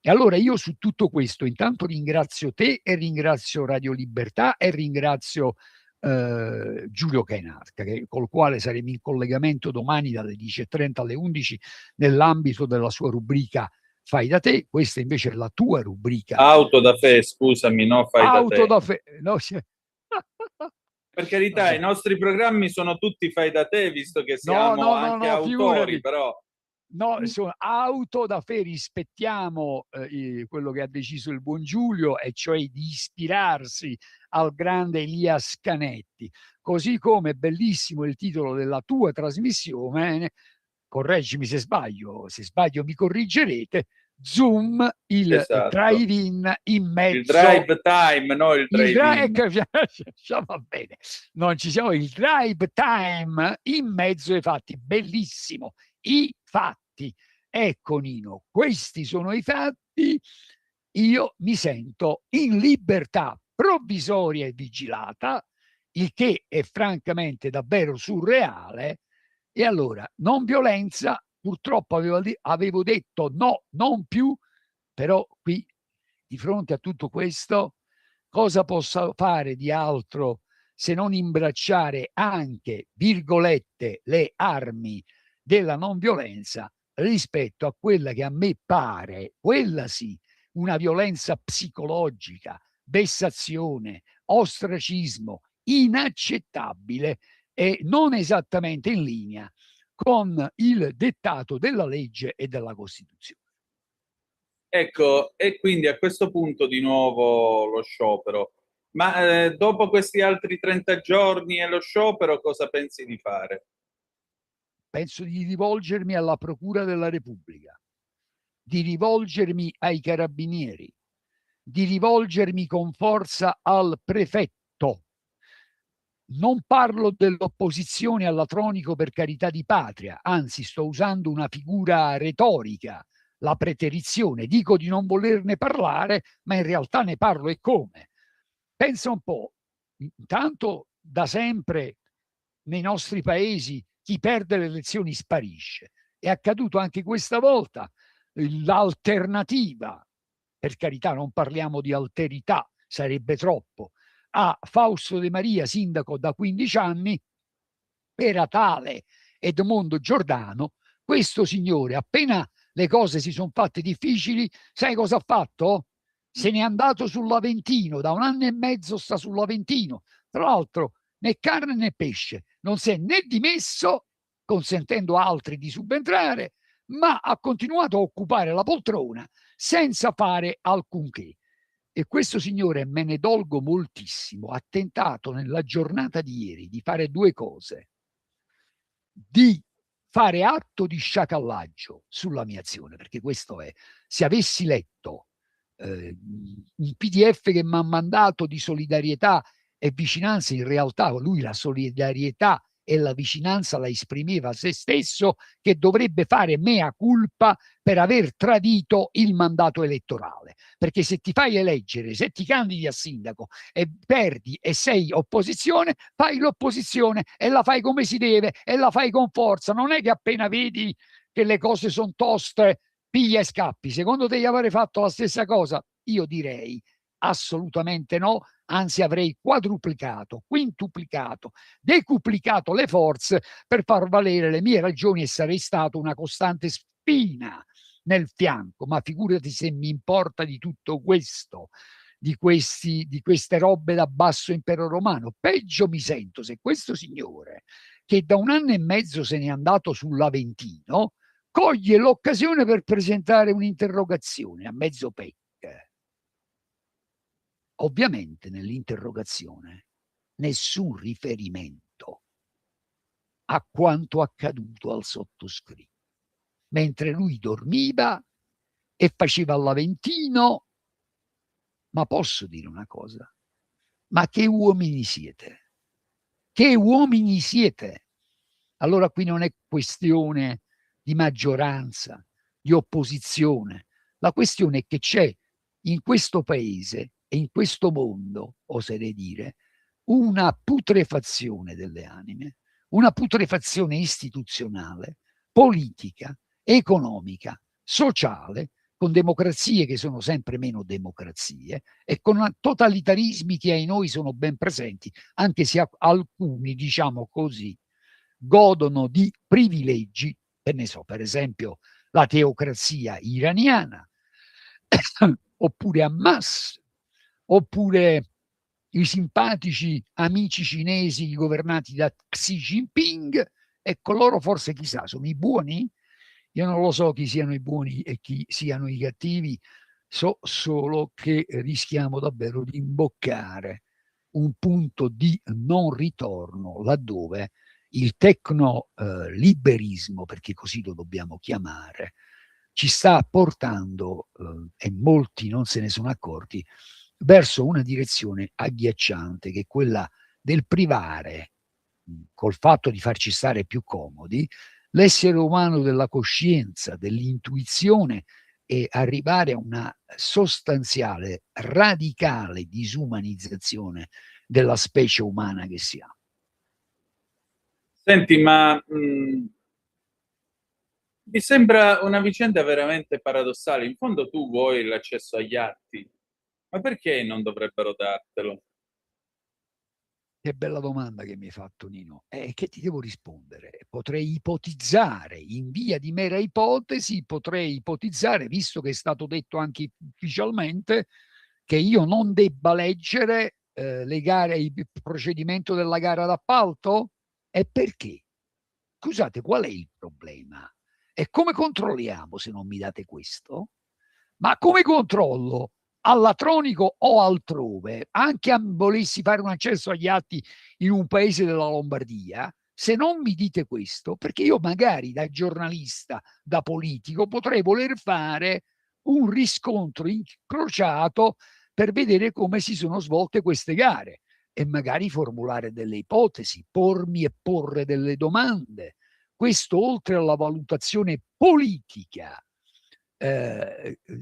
Speaker 10: E allora io su tutto questo intanto ringrazio te e ringrazio Radio Libertà e ringrazio Giulio Cainarca, col quale saremo in collegamento domani dalle 10:30 alle 11 nell'ambito della sua rubrica Fai da te. Questa invece è la tua rubrica.
Speaker 3: Auto da fe, scusami, no, fai
Speaker 10: Auto
Speaker 3: da
Speaker 10: da
Speaker 3: te.
Speaker 10: no,
Speaker 3: Per carità,
Speaker 10: vabbè.
Speaker 3: i nostri programmi sono tutti fai da te, visto che siamo anche autori,
Speaker 10: figurati.
Speaker 3: però...
Speaker 10: No, sono auto da fe, rispettiamo quello che ha deciso il buon Giulio, e cioè di ispirarsi al grande Elias Canetti, così come bellissimo il titolo della tua trasmissione, correggimi se sbaglio mi corrigerete, Zoom, il
Speaker 3: Esatto.
Speaker 10: drive-in in mezzo...
Speaker 3: Il drive time, no il drive-in.
Speaker 10: Va bene, non ci siamo, il drive time in mezzo ai fatti, bellissimo, i fatti. Ecco Nino, questi sono i fatti, io mi sento in libertà provvisoria e vigilata, il che è francamente davvero surreale, e allora non violenza, purtroppo avevo detto no, non più, però qui di fronte a tutto questo cosa posso fare di altro se non imbracciare anche, virgolette, le armi della non violenza rispetto a quella che a me pare, quella sì, una violenza psicologica, vessazione, ostracismo inaccettabile e non esattamente in linea con il dettato della legge e della Costituzione.
Speaker 3: Ecco, e quindi a questo punto di nuovo lo sciopero. Ma dopo questi altri 30 giorni e lo sciopero, cosa pensi di fare?
Speaker 10: Penso di rivolgermi alla Procura della Repubblica, di rivolgermi ai Carabinieri, di rivolgermi con forza al prefetto. Non parlo dell'opposizione all'atronico per carità di patria, anzi sto usando una figura retorica, la preterizione. Dico di non volerne parlare, ma in realtà ne parlo e come. Pensa un po', intanto da sempre nei nostri paesi chi perde le elezioni sparisce. È accaduto anche questa volta. L'alternativa, per carità non parliamo di alterità, sarebbe troppo, a Fausto De Maria, sindaco da 15 anni, era tale Edmondo Giordano. Questo signore, appena le cose si sono fatte difficili, sai cosa ha fatto? Se n'è andato sull'Aventino, da 1 anno e mezzo sta sull'Aventino. Tra l'altro né carne né pesce, non si è né dimesso, consentendo a altri di subentrare, ma ha continuato a occupare la poltrona senza fare alcunché. E questo signore, me ne dolgo moltissimo, ha tentato nella giornata di ieri di fare 2 cose: di fare atto di sciacallaggio sulla mia azione, perché questo è, se avessi letto un PDF che mi ha mandato di solidarietà e vicinanza, in realtà lui la solidarietà e la vicinanza la esprimeva a se stesso, che dovrebbe fare mea culpa per aver tradito il mandato elettorale, perché se ti fai eleggere, se ti candidi a sindaco e perdi e sei opposizione, fai l'opposizione e la fai come si deve e la fai con forza. Non è che appena vedi che le cose sono toste piglia e scappi. Secondo te io avrei fatto la stessa cosa? Io direi assolutamente no, anzi avrei quadruplicato, quintuplicato, decuplicato le forze per far valere le mie ragioni e sarei stato una costante spina nel fianco. Ma figurati se mi importa di tutto questo, di queste robe da basso impero romano. Peggio mi sento se questo signore, che da 1 anno e mezzo se n'è andato sull'Aventino, coglie l'occasione per presentare un'interrogazione a mezzo PEC. Ovviamente nell'interrogazione nessun riferimento a quanto accaduto al sottoscritto. Mentre lui dormiva e faceva l'Aventino, ma posso dire una cosa? Ma che uomini siete? Che uomini siete? Allora qui non è questione di maggioranza, di opposizione. La questione è che c'è in questo paese e in questo mondo, oserei dire, una putrefazione delle anime, una putrefazione istituzionale, politica, economica, sociale, con democrazie che sono sempre meno democrazie e con totalitarismi che ai noi sono ben presenti, anche se alcuni, diciamo così, godono di privilegi, che ne so, per esempio la teocrazia iraniana, oppure Hamas, oppure i simpatici amici cinesi governati da Xi Jinping. Ecco, loro forse chissà, sono i buoni? Io non lo so chi siano i buoni e chi siano i cattivi, so solo che rischiamo davvero di imboccare un punto di non ritorno laddove il tecno-liberismo, perché così lo dobbiamo chiamare, ci sta portando, e molti non se ne sono accorti, verso una direzione agghiacciante, che è quella del privare, col fatto di farci stare più comodi, l'essere umano della coscienza, dell'intuizione, e arrivare a una sostanziale, radicale disumanizzazione della specie umana che siamo.
Speaker 3: Senti, ma mi sembra una vicenda veramente paradossale. In fondo tu vuoi l'accesso agli atti, ma perché non dovrebbero dartelo?
Speaker 10: Che bella domanda che mi hai fatto, Nino. Che ti devo rispondere? Potrei ipotizzare, in via di mera ipotesi, visto che è stato detto anche ufficialmente, che io non debba leggere le gare, il procedimento della gara d'appalto? E perché? Scusate, qual è il problema? E come controlliamo se non mi date questo? Ma come controllo all'atronico o altrove, anche volessi fare un accesso agli atti in un paese della Lombardia, se non mi dite questo? Perché io magari da giornalista, da politico, potrei voler fare un riscontro incrociato per vedere come si sono svolte queste gare e magari formulare delle ipotesi, pormi e porre delle domande. Questo oltre alla valutazione politica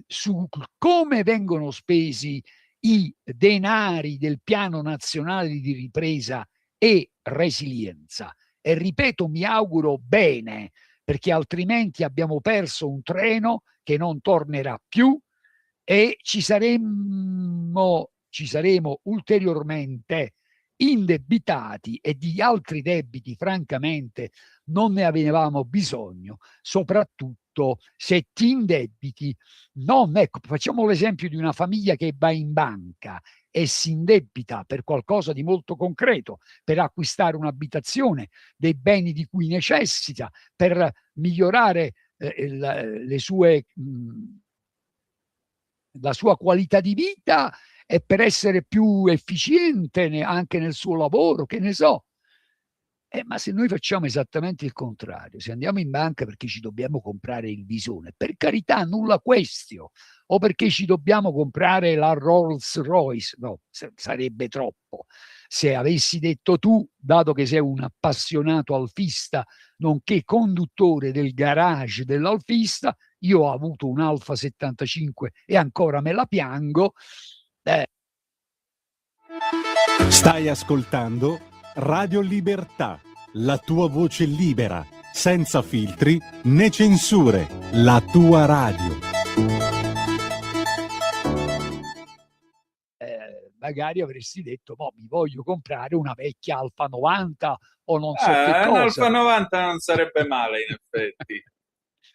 Speaker 10: su come vengono spesi i denari del Piano Nazionale di Ripresa e Resilienza. E ripeto, mi auguro bene, perché altrimenti abbiamo perso un treno che non tornerà più e ci saremmo ulteriormente indebitati, e di altri debiti francamente non ne avevamo bisogno, soprattutto se ti indebiti. Ecco, facciamo l'esempio di una famiglia che va in banca e si indebita per qualcosa di molto concreto, per acquistare un'abitazione, dei beni di cui necessita, per migliorare la sua qualità di vita e per essere più efficiente anche nel suo lavoro, che ne so. Ma se noi facciamo esattamente il contrario, se andiamo in banca perché ci dobbiamo comprare il visone, per carità, nulla questio, o perché ci dobbiamo comprare la Rolls Royce, no, sarebbe troppo. Se avessi detto tu, dato che sei un appassionato alfista, nonché conduttore del garage dell'alfista, io ho avuto un Alfa 75 e ancora me la piango.
Speaker 1: Stai ascoltando Radio Libertà, la tua voce libera, senza filtri né censure, la tua radio.
Speaker 10: Magari avresti detto, mi voglio comprare una vecchia Alfa 90 o non so che cosa.
Speaker 3: Un Alfa 90 non sarebbe male, in effetti.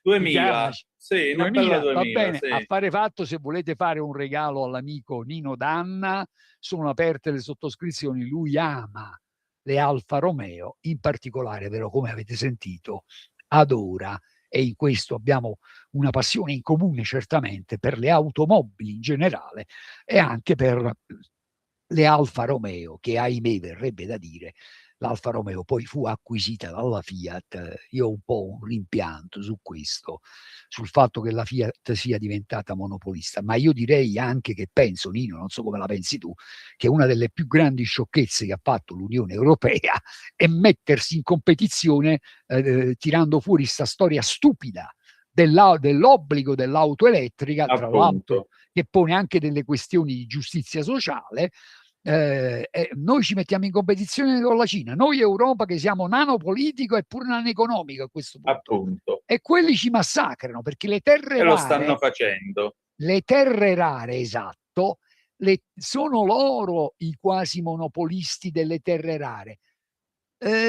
Speaker 3: 2000, sì, una
Speaker 10: 2000,
Speaker 3: bella 2000,
Speaker 10: va bene,
Speaker 3: sì.
Speaker 10: affare fatto. Se volete fare un regalo all'amico Nino Danna, sono aperte le sottoscrizioni. Lui ama le Alfa Romeo, in particolare, però, come avete sentito, adora, e in questo abbiamo una passione in comune certamente per le automobili in generale e anche per le Alfa Romeo, che ahimè verrebbe da dire, l'Alfa Romeo poi fu acquisita dalla Fiat. Io ho un po' un rimpianto su questo, sul fatto che la Fiat sia diventata monopolista, ma io direi anche che penso, Nino, non so come la pensi tu, che una delle più grandi sciocchezze che ha fatto l'Unione Europea è mettersi in competizione tirando fuori sta storia stupida dell'obbligo dell'auto elettrica, tra l'altro, che pone anche delle questioni di giustizia sociale. Noi ci mettiamo in competizione con la Cina, noi Europa che siamo nanopolitico e pur nanoeconomico a questo punto,
Speaker 3: appunto,
Speaker 10: e quelli ci massacrano perché le terre
Speaker 3: e
Speaker 10: rare,
Speaker 3: lo stanno facendo.
Speaker 10: le terre rare, esatto, sono loro i quasi monopolisti delle terre rare.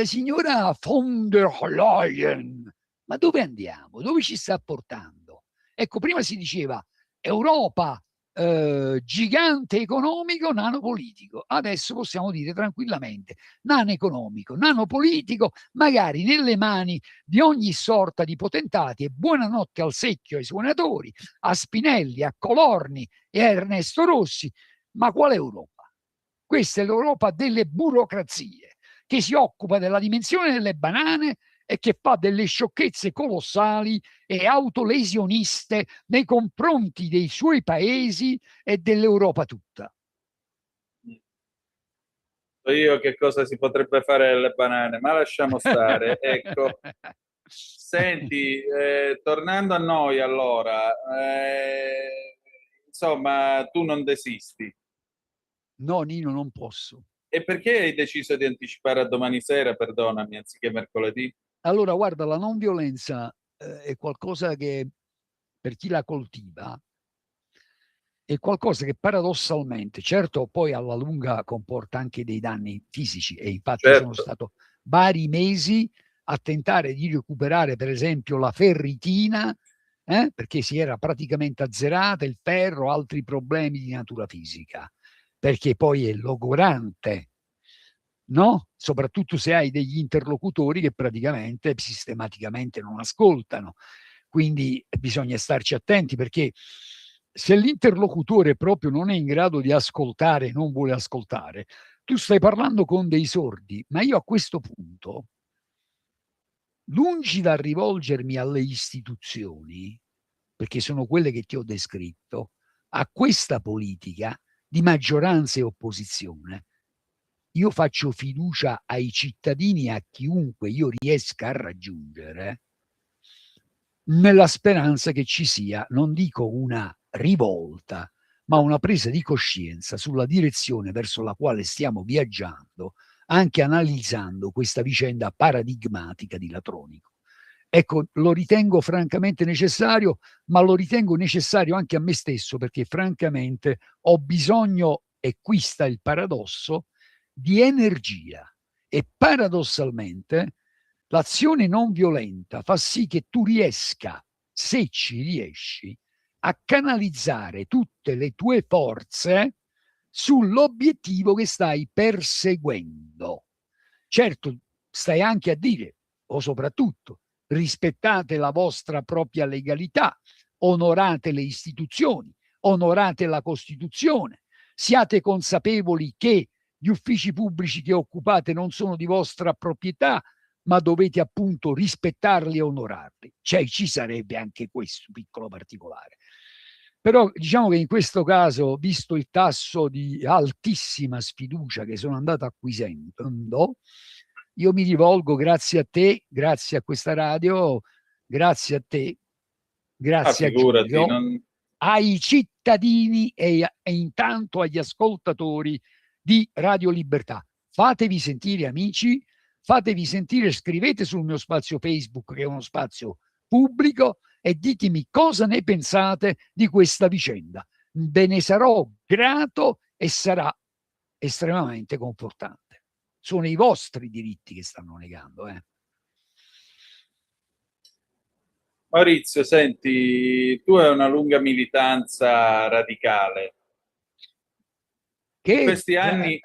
Speaker 10: Signora von der Leyen, ma dove andiamo? Dove ci sta portando? Ecco, prima si diceva Europa gigante economico, nano politico. Adesso possiamo dire tranquillamente nano economico, nano politico, magari nelle mani di ogni sorta di potentati. E buonanotte al secchio, ai suonatori, a Spinelli, a Colorni e a Ernesto Rossi. Ma quale Europa? Questa è l'Europa delle burocrazie, che si occupa della dimensione delle banane e che fa delle sciocchezze colossali e autolesioniste nei confronti dei suoi paesi e dell'Europa tutta.
Speaker 3: Io che cosa si potrebbe fare alle banane, ma lasciamo stare. Ecco, senti, tornando a noi allora, insomma, tu non desisti.
Speaker 10: No, Nino, non posso.
Speaker 3: E perché hai deciso di anticipare a domani sera, perdonami, anziché mercoledì?
Speaker 10: Allora, guarda, la non violenza è qualcosa che, per chi la coltiva, è qualcosa che paradossalmente, certo, poi alla lunga comporta anche dei danni fisici, e infatti
Speaker 3: Certo.
Speaker 10: sono stato vari mesi a tentare di recuperare, per esempio, la ferritina, perché si era praticamente azzerata, il ferro, altri problemi di natura fisica, perché poi è logorante, no? Soprattutto se hai degli interlocutori che praticamente sistematicamente non ascoltano. Quindi bisogna starci attenti, perché se l'interlocutore proprio non è in grado di ascoltare, non vuole ascoltare, tu stai parlando con dei sordi. Ma io a questo punto, lungi dal rivolgermi alle istituzioni, perché sono quelle che ti ho descritto, a questa politica di maggioranza e opposizione, io faccio fiducia ai cittadini e a chiunque io riesca a raggiungere, nella speranza che ci sia, non dico una rivolta, ma una presa di coscienza sulla direzione verso la quale stiamo viaggiando, anche analizzando questa vicenda paradigmatica di Latronico. Ecco, lo ritengo francamente necessario, ma lo ritengo necessario anche a me stesso, perché francamente ho bisogno, e qui sta il paradosso, di energia. E paradossalmente l'azione non violenta fa sì che tu riesca, se ci riesci, a canalizzare tutte le tue forze sull'obiettivo che stai perseguendo. Certo, stai anche a dire, o soprattutto, rispettate la vostra propria legalità, onorate le istituzioni, onorate la Costituzione, siate consapevoli che gli uffici pubblici che occupate non sono di vostra proprietà, ma dovete appunto rispettarli e onorarli. Cioè, ci sarebbe anche questo piccolo particolare. Però diciamo che in questo caso, visto il tasso di altissima sfiducia che sono andato acquisendo, io mi rivolgo, grazie a te, grazie a questa radio, grazie a te, grazie a Giulio, ai cittadini e intanto agli ascoltatori di Radio Libertà. Fatevi sentire, amici, fatevi sentire, scrivete sul mio spazio Facebook, che è uno spazio pubblico, e ditemi cosa ne pensate di questa vicenda. Ve ne sarò grato e sarà estremamente confortante. Sono i vostri diritti che stanno negando.
Speaker 3: Maurizio, senti, tu hai una lunga militanza radicale.
Speaker 10: Che
Speaker 3: in questi anni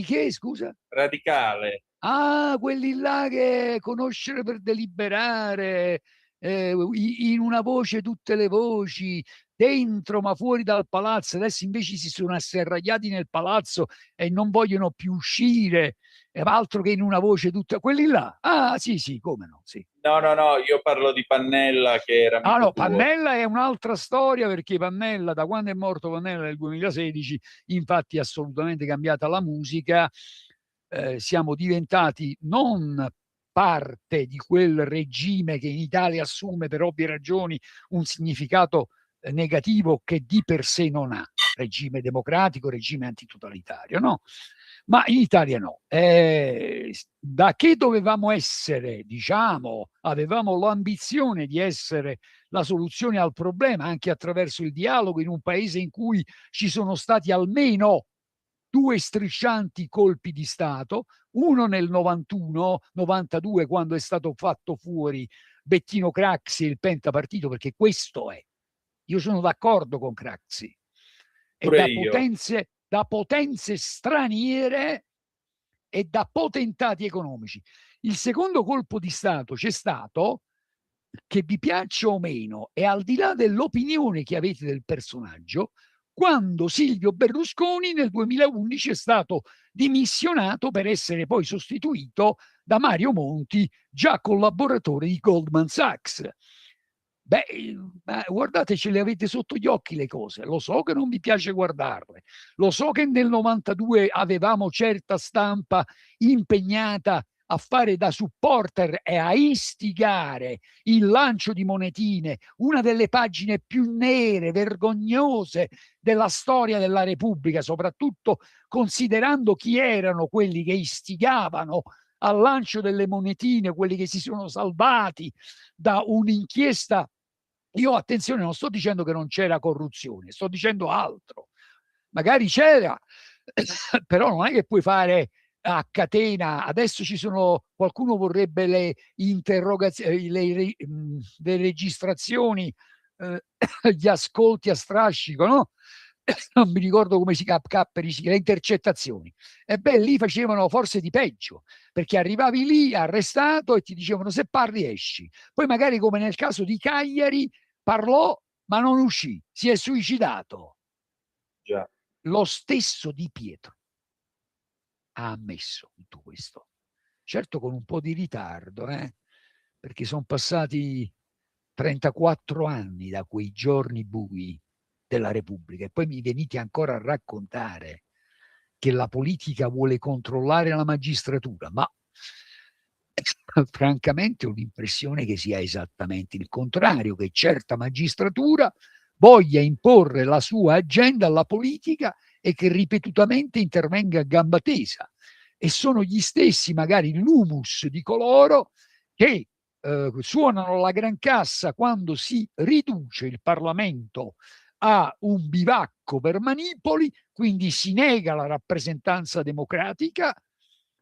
Speaker 10: che, scusa?
Speaker 3: Radicale.
Speaker 10: Ah, quelli là che conoscere per deliberare, in una voce tutte le voci, dentro ma fuori dal palazzo, adesso invece si sono asserragliati nel palazzo e non vogliono più uscire, altro che in una voce tutta quelli là. Ah sì, come no, sì.
Speaker 3: No, io parlo di Pannella, che era amico tuo.
Speaker 10: Pannella è un'altra storia, perché Pannella, da quando è morto Pannella nel 2016, infatti è assolutamente cambiata la musica, siamo diventati non parte di quel regime che in Italia assume per ovvie ragioni un significato negativo che di per sé non ha, regime democratico, regime antitotalitario, no? Ma in Italia no. Da che dovevamo essere, diciamo, avevamo l'ambizione di essere la soluzione al problema anche attraverso il dialogo, in un paese in cui ci sono stati almeno 2 striscianti colpi di Stato, uno nel 91-92, quando è stato fatto fuori Bettino Craxi e il pentapartito, perché questo è. Io sono d'accordo con Craxi. E da potenze straniere e da potentati economici. Il secondo colpo di Stato c'è stato, che vi piaccia o meno, e al di là dell'opinione che avete del personaggio, quando Silvio Berlusconi nel 2011 è stato dimissionato per essere poi sostituito da Mario Monti, già collaboratore di Goldman Sachs. Guardate, ce le avete sotto gli occhi le cose. Lo so che non vi piace guardarle, lo so che nel 92 avevamo certa stampa impegnata a fare da supporter e a istigare il lancio di monetine, una delle pagine più nere, vergognose della storia della Repubblica, soprattutto considerando chi erano quelli che istigavano al lancio delle monetine, quelli che si sono salvati da un'inchiesta. Io, attenzione, non sto dicendo che non c'era corruzione, sto dicendo altro. Magari c'era, però non è che puoi fare a catena. Adesso ci sono, qualcuno vorrebbe le interrogazioni, le registrazioni, gli ascolti a strascico, no? Non mi ricordo come si chiama, le intercettazioni. E lì facevano forse di peggio, perché arrivavi lì arrestato e ti dicevano: se parli esci. Poi magari, come nel caso di Cagliari, parlò ma non uscì, si è suicidato.
Speaker 3: Già.
Speaker 10: Lo stesso Di Pietro ha ammesso tutto questo, certo con un po' di ritardo, perché sono passati 34 anni da quei giorni bui della Repubblica, e poi mi venite ancora a raccontare che la politica vuole controllare la magistratura, ma francamente ho l'impressione che sia esattamente il contrario, che certa magistratura voglia imporre la sua agenda alla politica e che ripetutamente intervenga a gamba tesa, e sono gli stessi, magari l'humus di coloro che suonano la gran cassa quando si riduce il Parlamento a un bivacco per manipoli, quindi si nega la rappresentanza democratica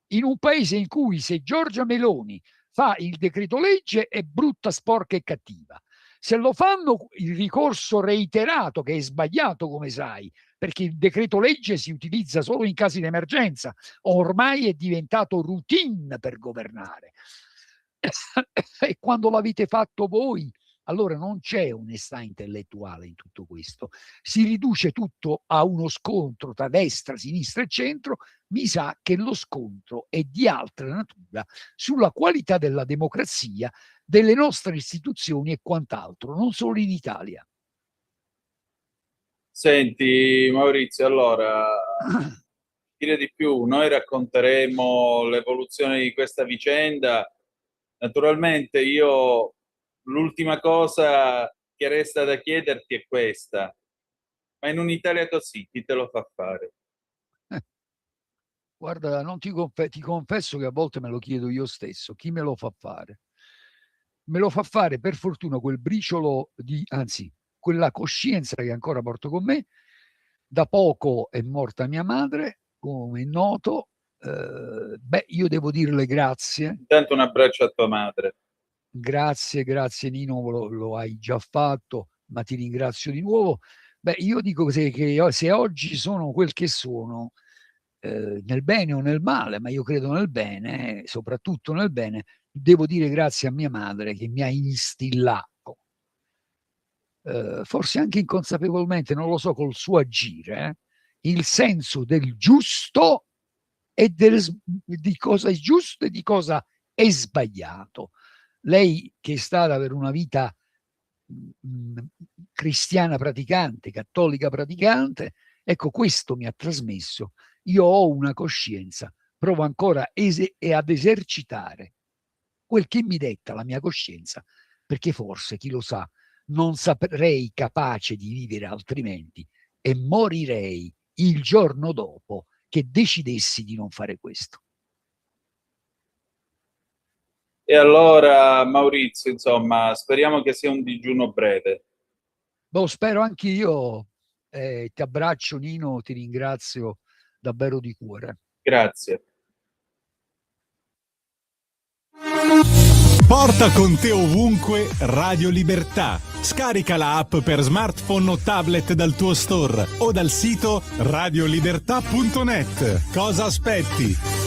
Speaker 10: in un paese in cui, se Giorgia Meloni fa il decreto legge, è brutta, sporca e cattiva. Se lo fanno, il ricorso reiterato, che è sbagliato, come sai, perché il decreto legge si utilizza solo in casi di emergenza, ormai è diventato routine per governare. E quando l'avete fatto voi, allora non c'è onestà intellettuale in tutto questo. Si riduce tutto a uno scontro tra destra, sinistra e centro. Mi sa che lo scontro è di altra natura sulla qualità della democrazia, delle nostre istituzioni e quant'altro, non solo in Italia.
Speaker 3: Senti Maurizio, allora, dire di più, noi racconteremo l'evoluzione di questa vicenda. Naturalmente io l'ultima cosa che resta da chiederti è questa: ma in un'Italia così chi te lo fa fare?
Speaker 10: Guarda, non ti confesso che a volte me lo chiedo io stesso, chi me lo fa fare? Me lo fa fare, per fortuna, quel briciolo anzi, quella coscienza che ancora porto con me. Da poco è morta mia madre, come è noto. Io devo dirle grazie.
Speaker 3: Intanto un abbraccio a tua madre.
Speaker 10: Grazie Nino, lo hai già fatto, ma ti ringrazio di nuovo. Io dico che se oggi sono quel che sono, nel bene o nel male, ma io credo nel bene, soprattutto nel bene, devo dire grazie a mia madre, che mi ha instillato forse anche inconsapevolmente, non lo so, col suo agire, il senso del giusto e di cosa è giusto e di cosa è sbagliato. Lei, che è stata per una vita cristiana praticante, cattolica praticante, ecco, questo mi ha trasmesso. Io ho una coscienza, provo ancora ad esercitare quel che mi detta la mia coscienza, perché forse, chi lo sa, non saprei capace di vivere altrimenti e morirei il giorno dopo che decidessi di non fare questo.
Speaker 3: E allora, Maurizio, insomma, speriamo che sia un digiuno breve.
Speaker 10: Spero anch'io. Ti abbraccio, Nino, ti ringrazio davvero di cuore.
Speaker 3: Grazie.
Speaker 1: Porta con te ovunque Radio Libertà. Scarica la app per smartphone o tablet dal tuo store o dal sito radiolibertà.net. Cosa aspetti?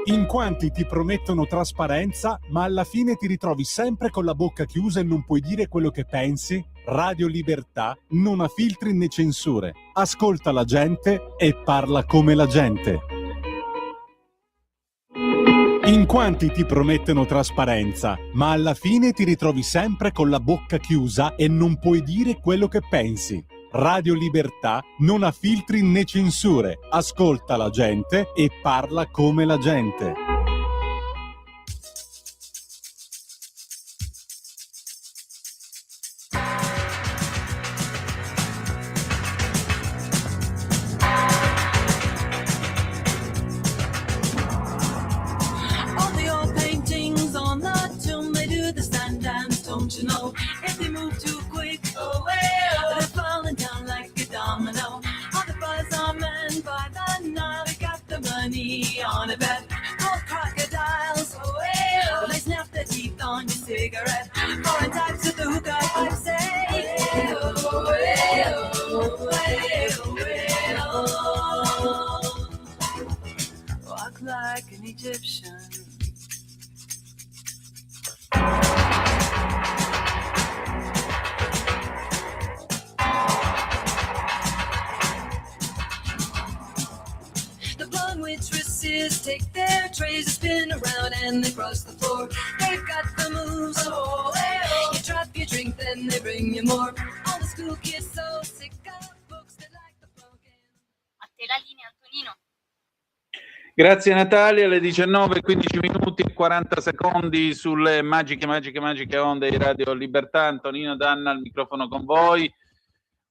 Speaker 1: In quanti ti promettono trasparenza, ma alla fine ti ritrovi sempre con la bocca chiusa e non puoi dire quello che pensi? Radio Libertà non ha filtri né censure. Ascolta la gente e parla come la gente. In quanti ti promettono trasparenza, ma alla fine ti ritrovi sempre con la bocca chiusa e non puoi dire quello che pensi. Radio Libertà non ha filtri né censure. Ascolta la gente e parla come la gente.
Speaker 7: All the old paintings on the tomb, they do the stand dance, don't you know? If they move too quick, they're falling down like a domino. All the buzz are men by the Nile, they got the money on a bet. Gold crocodiles, well, they snap their teeth on your cigarette. Foreign types with the hookah pipe say, walk like an Egyptian. The blonde waitresses take their trays and spin around and they cross the floor. They've got the moves, you drop your drink, then they bring you more. All the school kids so sick of books that like the broken.
Speaker 2: A te la linea, Antonino.
Speaker 3: Grazie Natalia, alle 19:15 e 40 secondi sulle magiche onde di Radio Libertà. Antonino Danna al microfono con voi.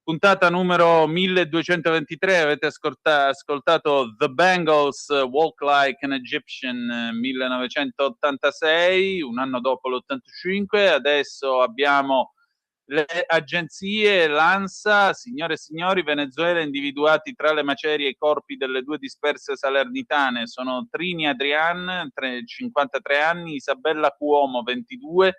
Speaker 3: Puntata numero 1223, avete ascoltato The Bangles, Walk Like an Egyptian, 1986, un anno dopo l'85. Adesso abbiamo le agenzie, l'ANSA, signore e signori, Venezuela individuati tra le macerie i corpi delle due disperse salernitane. Sono Trini Adrian, 53 anni, Isabella Cuomo, 22,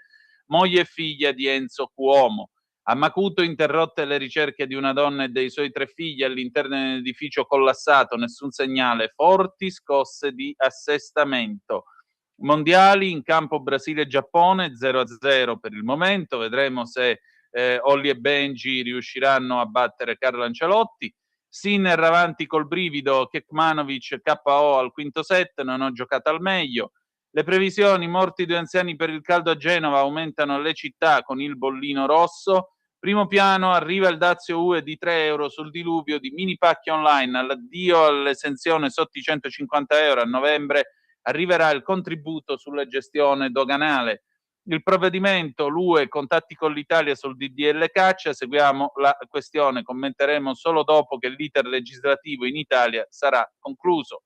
Speaker 3: moglie e figlia di Enzo Cuomo. A Macuto interrotte le ricerche di una donna e dei suoi 3 figli all'interno di un edificio collassato, nessun segnale, forti scosse di assestamento. Mondiali in campo Brasile e Giappone 0-0 per il momento, vedremo se Olli e Benji riusciranno a battere Carlo Ancelotti. Sinner avanti col brivido, Kekmanovic KO al quinto set, non ho giocato al meglio. Le previsioni, morti 2 anziani per il caldo a Genova, aumentano le città con il bollino rosso. Primo piano, arriva il dazio UE di 3 euro sul diluvio di mini pacchi online, all'addio all'esenzione sotto i 150 euro. A novembre arriverà il contributo sulla gestione doganale. Il provvedimento, l'UE, contatti con l'Italia sul DDL caccia, seguiamo la questione, commenteremo solo dopo che l'iter legislativo in Italia sarà concluso.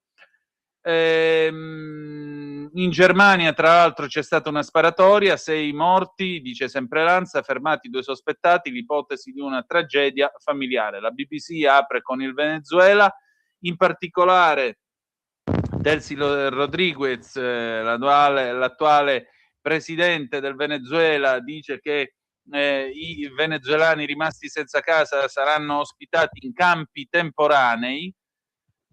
Speaker 3: In Germania, tra l'altro, c'è stata una sparatoria, 6 morti, dice sempre l'ANSA, fermati 2 sospettati, l'ipotesi di una tragedia familiare. La BBC apre con il Venezuela, in particolare Delcy Rodriguez, l'attuale presidente del Venezuela, dice che i venezuelani rimasti senza casa saranno ospitati in campi temporanei.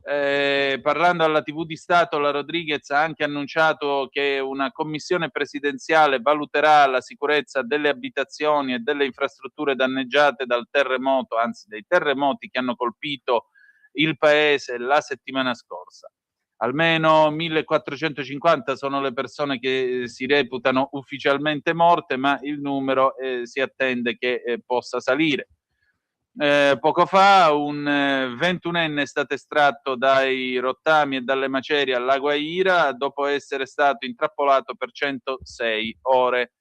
Speaker 3: Parlando alla TV di Stato, la Rodriguez ha anche annunciato che una commissione presidenziale valuterà la sicurezza delle abitazioni e delle infrastrutture danneggiate dal terremoto, anzi dai terremoti che hanno colpito il paese la settimana scorsa. Almeno 1450 sono le persone che si reputano ufficialmente morte, ma il numero si attende che possa salire. Poco fa un 21enne è stato estratto dai rottami e dalle macerie al lago Aira dopo essere stato intrappolato per 106 ore.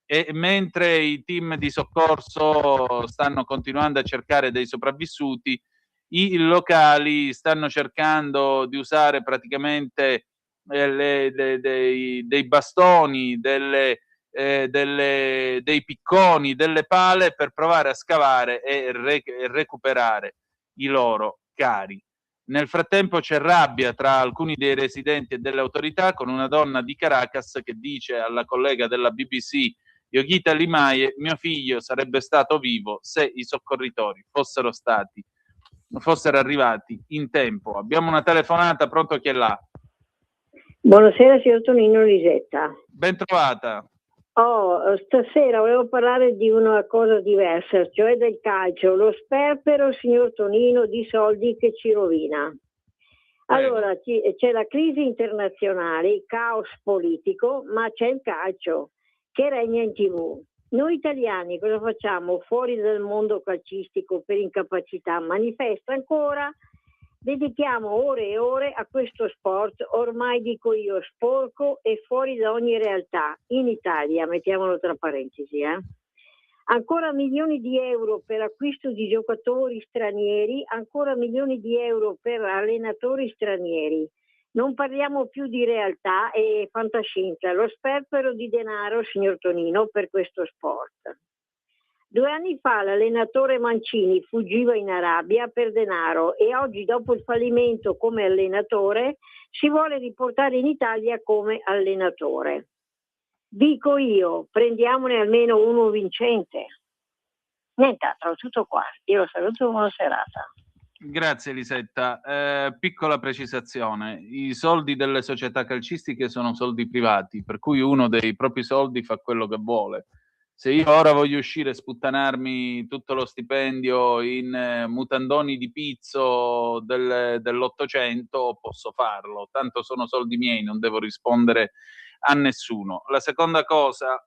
Speaker 3: E mentre i team di soccorso stanno continuando a cercare dei sopravvissuti, i locali stanno cercando di usare praticamente dei bastoni, dei picconi, delle pale per provare a scavare e recuperare i loro cari. Nel frattempo c'è rabbia tra alcuni dei residenti e delle autorità, con una donna di Caracas che dice alla collega della BBC Yogita Limaye: mio figlio sarebbe stato vivo se i soccorritori fossero arrivati in tempo. Abbiamo una telefonata, pronto, chi è là?
Speaker 11: Buonasera signor Tonino, Lisetta.
Speaker 3: Ben trovata.
Speaker 11: Stasera volevo parlare di una cosa diversa, cioè del calcio, lo sperpero, signor Tonino, di soldi che ci rovina. Allora, c'è la crisi internazionale, il caos politico, ma c'è il calcio che regna in TV. Noi italiani cosa facciamo fuori dal mondo calcistico per incapacità? Manifesta ancora? Dedichiamo ore e ore a questo sport, ormai dico io, sporco e fuori da ogni realtà. In Italia, mettiamolo tra parentesi, Ancora milioni di euro per acquisto di giocatori stranieri, ancora milioni di euro per allenatori stranieri. Non parliamo più di realtà e fantascienza, lo sperpero di denaro, signor Tonino, per questo sport. 2 anni fa l'allenatore Mancini fuggiva in Arabia per denaro e oggi, dopo il fallimento come allenatore, si vuole riportare in Italia come allenatore. Dico io, prendiamone almeno uno vincente. Nient'altro, tutto qua. Io lo saluto, buona serata.
Speaker 3: Grazie Elisetta. Piccola precisazione: i soldi delle società calcistiche sono soldi privati, per cui uno dei propri soldi fa quello che vuole. Se io ora voglio uscire e sputtanarmi tutto lo stipendio in mutandoni di pizzo dell'800, posso farlo, tanto sono soldi miei, non devo rispondere a nessuno. La seconda cosa,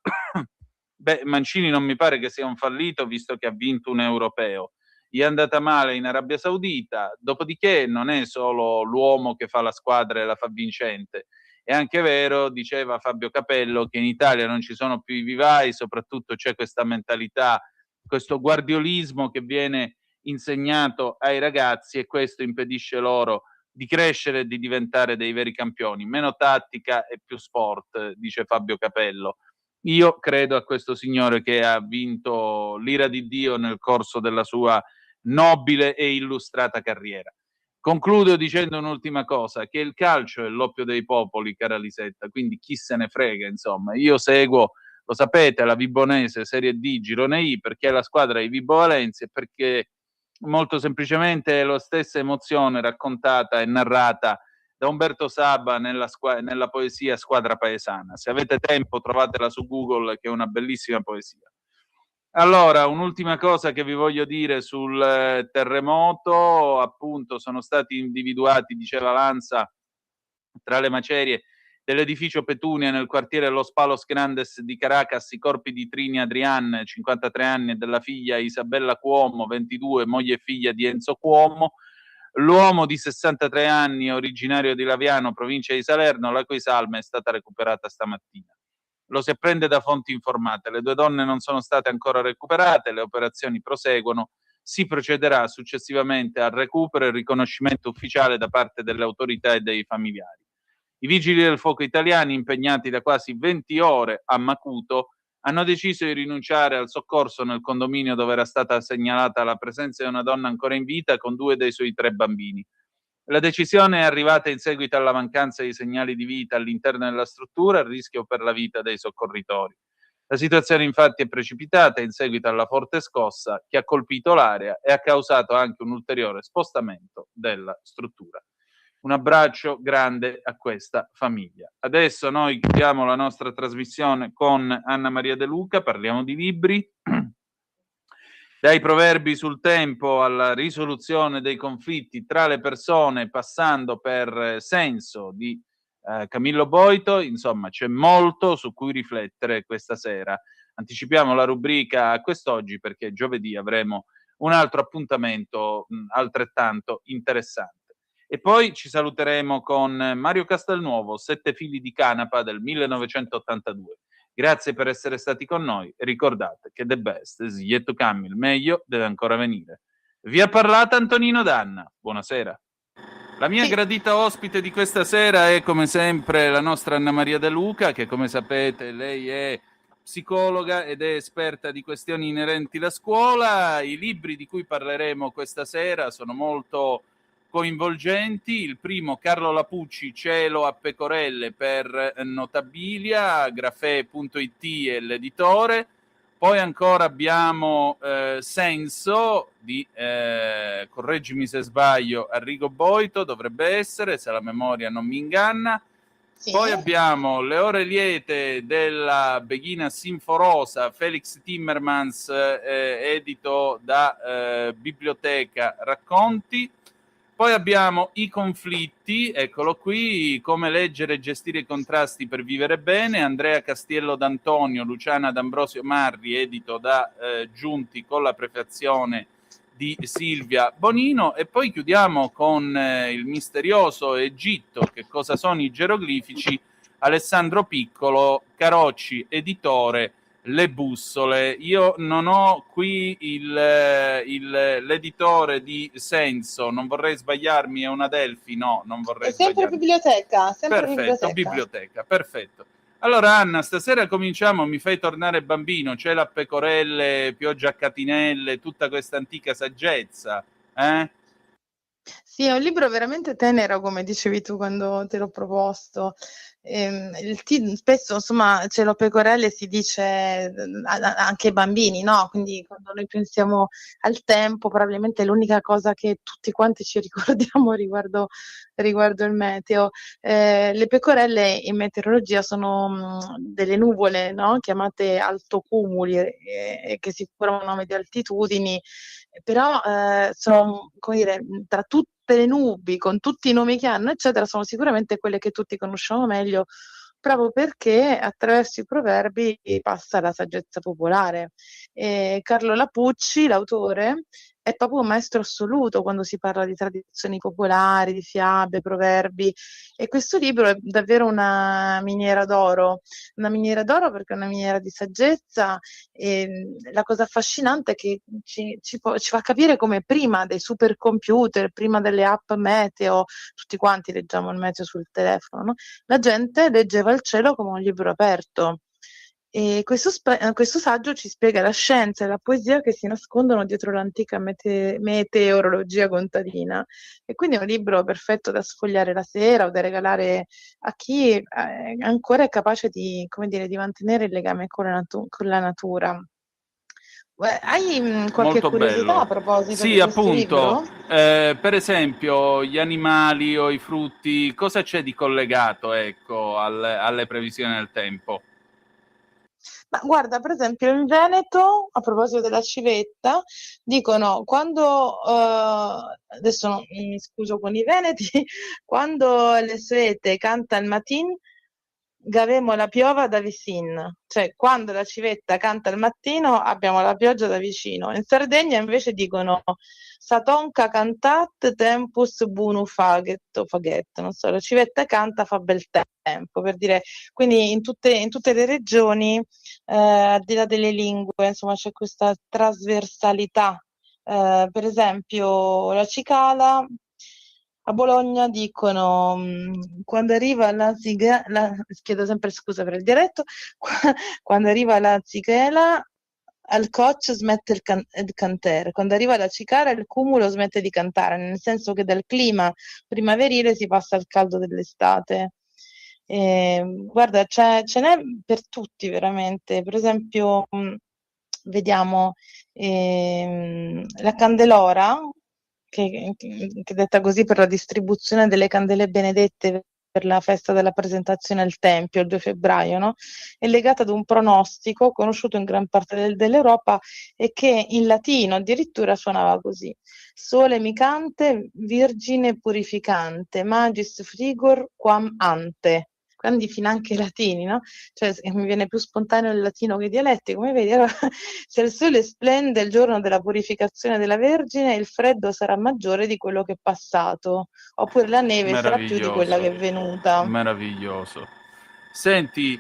Speaker 3: Mancini non mi pare che sia un fallito, visto che ha vinto un europeo. Gli è andata male in Arabia Saudita, dopodiché non è solo l'uomo che fa la squadra e la fa vincente. È anche vero, diceva Fabio Capello, che in Italia non ci sono più i vivai, soprattutto c'è questa mentalità, questo guardiolismo che viene insegnato ai ragazzi, e questo impedisce loro di crescere e di diventare dei veri campioni. Meno tattica e più sport, dice Fabio Capello. Io credo a questo signore che ha vinto l'ira di Dio nel corso della sua nobile e illustrata carriera. Concludo dicendo un'ultima cosa, che il calcio è l'oppio dei popoli, cara Lisetta, quindi chi se ne frega, insomma. Io seguo, lo sapete, la Vibonese Serie D Girone I, perché è la squadra di Vibo Valenzi e perché molto semplicemente è la stessa emozione raccontata e narrata da Umberto Saba nella poesia Squadra Paesana. Se avete tempo trovatela su Google, che è una bellissima poesia. Allora, un'ultima cosa che vi voglio dire sul terremoto: appunto sono stati individuati, diceva l'ANSA, tra le macerie dell'edificio Petunia nel quartiere Los Palos Grandes di Caracas i corpi di Trini Adrian, 53 anni, e della figlia Isabella Cuomo, 22, moglie e figlia di Enzo Cuomo. L'uomo di 63 anni, originario di Laviano, provincia di Salerno, la cui salma è stata recuperata stamattina. Lo si apprende da fonti informate. Le 2 donne non sono state ancora recuperate, le operazioni proseguono, si procederà successivamente al recupero e riconoscimento ufficiale da parte delle autorità e dei familiari. I vigili del fuoco italiani, impegnati da quasi 20 ore a Macuto, hanno deciso di rinunciare al soccorso nel condominio dove era stata segnalata la presenza di una donna ancora in vita con 2 dei suoi 3 bambini. La decisione è arrivata in seguito alla mancanza di segnali di vita all'interno della struttura, a rischio per la vita dei soccorritori. La situazione infatti è precipitata in seguito alla forte scossa che ha colpito l'area e ha causato anche un ulteriore spostamento della struttura. Un abbraccio grande a questa famiglia. Adesso noi chiudiamo la nostra trasmissione con Anna Maria De Luca, parliamo di libri. Dai proverbi sul tempo alla risoluzione dei conflitti tra le persone, passando per Senso di Camillo Boito, insomma c'è molto su cui riflettere questa sera. Anticipiamo la rubrica a quest'oggi perché giovedì avremo un altro appuntamento altrettanto interessante. E poi ci saluteremo con Mario Castelnuovo, Sette fili di canapa del 1982. Grazie per essere stati con noi e ricordate che the best is yet to come, il meglio deve ancora venire. Vi ha parlato Antonino Danna, buonasera. La mia gradita ospite di questa sera è come sempre la nostra Anna Maria De Luca, che come sapete lei è psicologa ed è esperta di questioni inerenti alla scuola. I libri di cui parleremo questa sera sono molto coinvolgenti. Il primo, Carlo Lapucci, Cielo a pecorelle, per Notabilia, Grafè.it è l'editore. Poi ancora abbiamo Senso di, correggimi se sbaglio, Arrigo Boito, dovrebbe essere, se la memoria non mi inganna. Sì. Poi abbiamo Le ore liete della Beghina Sinforosa, Felix Timmermans, edito da Biblioteca Racconti. Poi abbiamo I conflitti, eccolo qui, Come leggere e gestire i contrasti per vivere bene, Andrea Castiello d'Antonio, Luciana D'Ambrosio Marri, edito da Giunti, con la prefazione di Silvia Bonino. E poi chiudiamo con il misterioso Egitto, che cosa sono i geroglifici, Alessandro Piccolo, Carocci, editore, Le bussole. Io non ho qui l'editore di Senso, non vorrei sbagliarmi, è una Delfi? No, non vorrei sbagliarmi.
Speaker 12: Sempre biblioteca, sempre
Speaker 3: perfetto, biblioteca, perfetto. Allora Anna, stasera cominciamo, mi fai tornare bambino, Cielo a pecorelle, Pioggia a catinelle, tutta questa antica saggezza, eh?
Speaker 12: Sì, è un libro veramente tenero, come dicevi tu quando te l'ho proposto. Spesso, insomma, Cielo a pecorelle si dice anche ai bambini, no? Quindi quando noi pensiamo al tempo, probabilmente è l'unica cosa che tutti quanti ci ricordiamo riguardo il meteo. Le pecorelle in meteorologia sono delle nuvole, no? Chiamate altocumuli, che si formano a nome di altitudini, però sono, come dire, tra tutte le nubi, con tutti i nomi che hanno, eccetera, sono sicuramente quelle che tutti conosciamo meglio, proprio perché attraverso i proverbi passa la saggezza popolare. Carlo Lapucci, l'autore, è proprio un maestro assoluto quando si parla di tradizioni popolari, di fiabe, proverbi, e questo libro è davvero una miniera d'oro perché è una miniera di saggezza, e la cosa affascinante è che ci fa capire come prima dei supercomputer, prima delle app meteo, tutti quanti leggiamo il meteo sul telefono, no? La gente leggeva il cielo come un libro aperto. E questo saggio ci spiega la scienza e la poesia che si nascondono dietro l'antica meteorologia contadina, e quindi è un libro perfetto da sfogliare la sera o da regalare a chi ancora è capace di, come dire, di mantenere il legame con la natura. Hai qualche
Speaker 3: Molto
Speaker 12: curiosità
Speaker 3: bello.
Speaker 12: a proposito
Speaker 3: Sì,
Speaker 12: di questo
Speaker 3: appunto,
Speaker 12: libro?
Speaker 3: per esempio gli animali o i frutti, cosa c'è di collegato, ecco, alle previsioni del tempo?
Speaker 12: Ma guarda, per esempio in Veneto, a proposito della civetta, dicono quando, adesso mi scuso con i veneti, quando le suete canta il matin, gavemo la piova da vicin, cioè quando la civetta canta al mattino abbiamo la pioggia da vicino. In Sardegna invece dicono satonca cantat tempus bunu faghetto, non so, la civetta canta fa bel tempo, per dire, quindi in tutte le regioni, al di là delle lingue, insomma, c'è questa trasversalità. Per esempio la cicala, a Bologna dicono quando arriva chiedo sempre scusa per il dialetto, quando arriva la zichela al coccio smette il cantare, quando arriva la cicala il cumulo smette di cantare, nel senso che dal clima primaverile si passa al caldo dell'estate. Guarda, ce n'è per tutti veramente. Per esempio vediamo la candelora, che è detta così per la distribuzione delle candele benedette per la festa della presentazione al Tempio, il 2 febbraio, no? È legata ad un pronostico conosciuto in gran parte dell'Europa e che in latino addirittura suonava così: Sole micante, Virgine purificante, magis frigor quam ante. Quindi finanche i latini, no? Cioè mi viene più spontaneo il latino che i dialetti, come vedi. Allora, se il sole splende il giorno della purificazione della Vergine, il freddo sarà maggiore di quello che è passato, oppure la neve sarà più di quella che è venuta.
Speaker 3: Meraviglioso. Senti,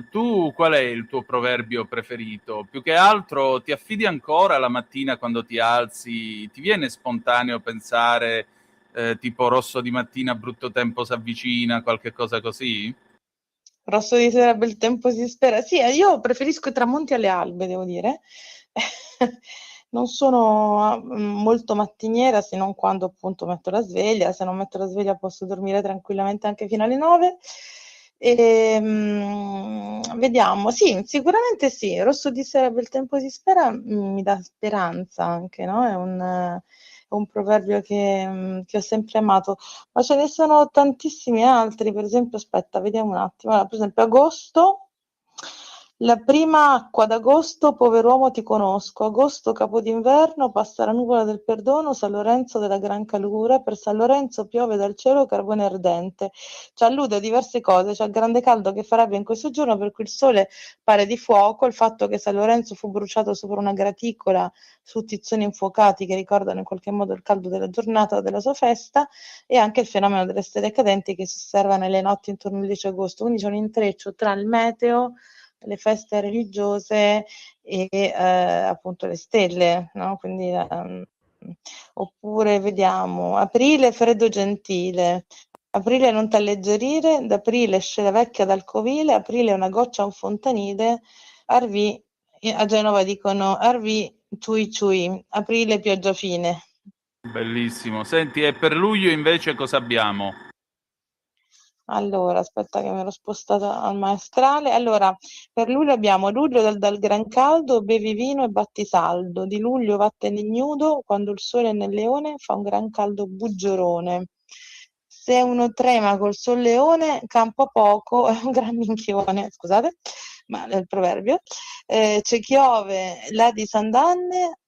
Speaker 3: tu qual è il tuo proverbio preferito? Più che altro ti affidi ancora la mattina quando ti alzi? Ti viene spontaneo pensare tipo rosso di mattina, brutto tempo s'avvicina, qualche cosa così?
Speaker 12: Rosso di sera, bel tempo si spera. Sì, io preferisco i tramonti alle albe, devo dire. Non sono molto mattiniera, se non quando appunto metto la sveglia. Se non metto la sveglia posso dormire tranquillamente anche fino alle 9. Vediamo, sì, sicuramente sì. Rosso di sera, bel tempo si spera, mi dà speranza anche, no? È un proverbio che ho sempre amato. Ma ce ne sono tantissimi altri, per esempio, aspetta, vediamo un attimo. Allora, per esempio, agosto, la prima acqua d'agosto, pover'uomo ti conosco, agosto capo d'inverno, passa la nuvola del perdono, San Lorenzo della gran calura, per San Lorenzo piove dal cielo carbone ardente. Cioè allude a diverse cose, cioè al grande caldo che farebbe in questo giorno, per cui il sole pare di fuoco, il fatto che San Lorenzo fu bruciato sopra una graticola su tizzoni infuocati che ricordano in qualche modo il caldo della giornata della sua festa, e anche il fenomeno delle stelle cadenti che si osserva nelle notti intorno al 10 agosto. Quindi c'è un intreccio tra il meteo, le feste religiose e appunto le stelle, no? Quindi, oppure vediamo, aprile freddo gentile, aprile non t'alleggerire, d'aprile esce la vecchia dal covile, aprile una goccia a un fontanile, arvi, a Genova dicono arvi ciui ciui, aprile pioggia fine.
Speaker 3: Bellissimo. Senti, e per luglio invece cosa abbiamo?
Speaker 12: Allora, aspetta che mi ero spostata al maestrale. Allora, per luglio abbiamo luglio dal gran caldo, bevi vino e batti saldo. Di luglio vattene ignudo, quando il sole è nel leone fa un gran caldo buggiorone. Se uno trema col solleone, campa poco, è un gran minchione. Scusate, ma è il proverbio. C'è chiove la di Sandanne,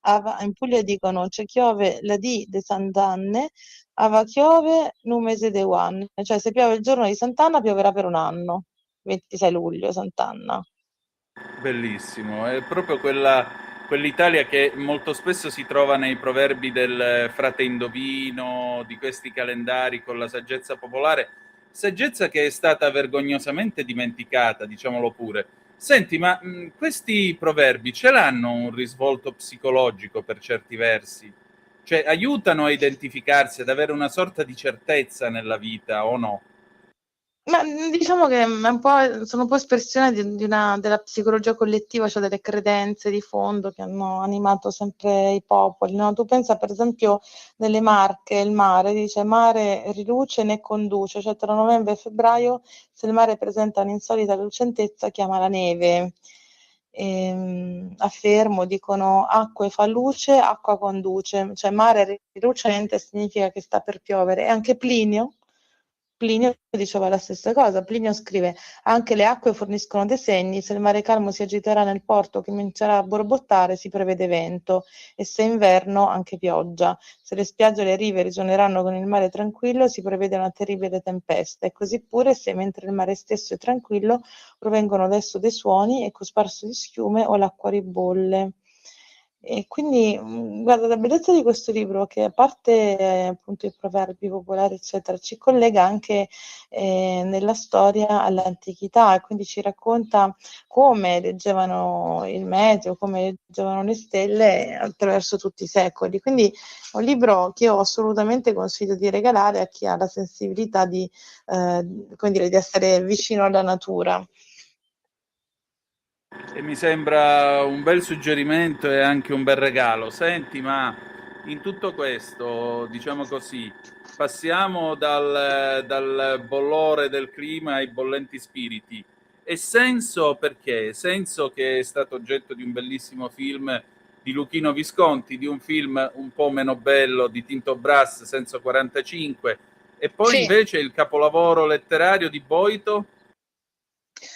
Speaker 12: in Puglia dicono c'è chiove la di de Sandanne, ava chiove un mese de one, cioè se piove il giorno di Sant'Anna pioverà per un anno, 26 luglio, Sant'Anna.
Speaker 3: Bellissimo, è proprio quell'Italia che molto spesso si trova nei proverbi del frate indovino, di questi calendari con la saggezza popolare, saggezza che è stata vergognosamente dimenticata, diciamolo pure. Senti, ma questi proverbi ce l'hanno un risvolto psicologico per certi versi? Cioè aiutano a identificarsi, ad avere una sorta di certezza nella vita o no?
Speaker 12: Ma diciamo che è sono un po' espressione della psicologia collettiva, cioè delle credenze di fondo che hanno animato sempre i popoli, no? Tu pensa per esempio nelle Marche, il mare, dice mare riluce né conduce, cioè tra novembre e febbraio se il mare presenta un'insolita lucentezza chiama la neve. A Fermo dicono acqua fa luce, acqua conduce, cioè mare rilucente significa che sta per piovere. E anche Plinio diceva la stessa cosa. Plinio scrive: anche le acque forniscono dei segni, se il mare calmo si agiterà nel porto, comincerà a borbottare, si prevede vento, e se inverno anche pioggia. Se le spiagge e le rive risuoneranno con il mare tranquillo, si prevede una terribile tempesta. E così pure se mentre il mare stesso è tranquillo provengono da esso dei suoni e cosparso di schiume o l'acqua ribolle. E quindi guarda, la bellezza di questo libro, che a parte appunto i proverbi popolari eccetera, ci collega anche nella storia all'antichità, e quindi ci racconta come leggevano il meteo, come leggevano le stelle attraverso tutti i secoli. Quindi è un libro che io assolutamente consiglio di regalare a chi ha la sensibilità di, come dire, di essere vicino alla natura.
Speaker 3: E mi sembra un bel suggerimento e anche un bel regalo. Senti, ma in tutto questo, diciamo così, passiamo dal bollore del clima ai bollenti spiriti. E Senso perché? Senso che è stato oggetto di un bellissimo film di Luchino Visconti, di un film un po' meno bello di Tinto Brass, Senso 45, e poi
Speaker 12: Sì.
Speaker 3: invece il capolavoro letterario di Boito.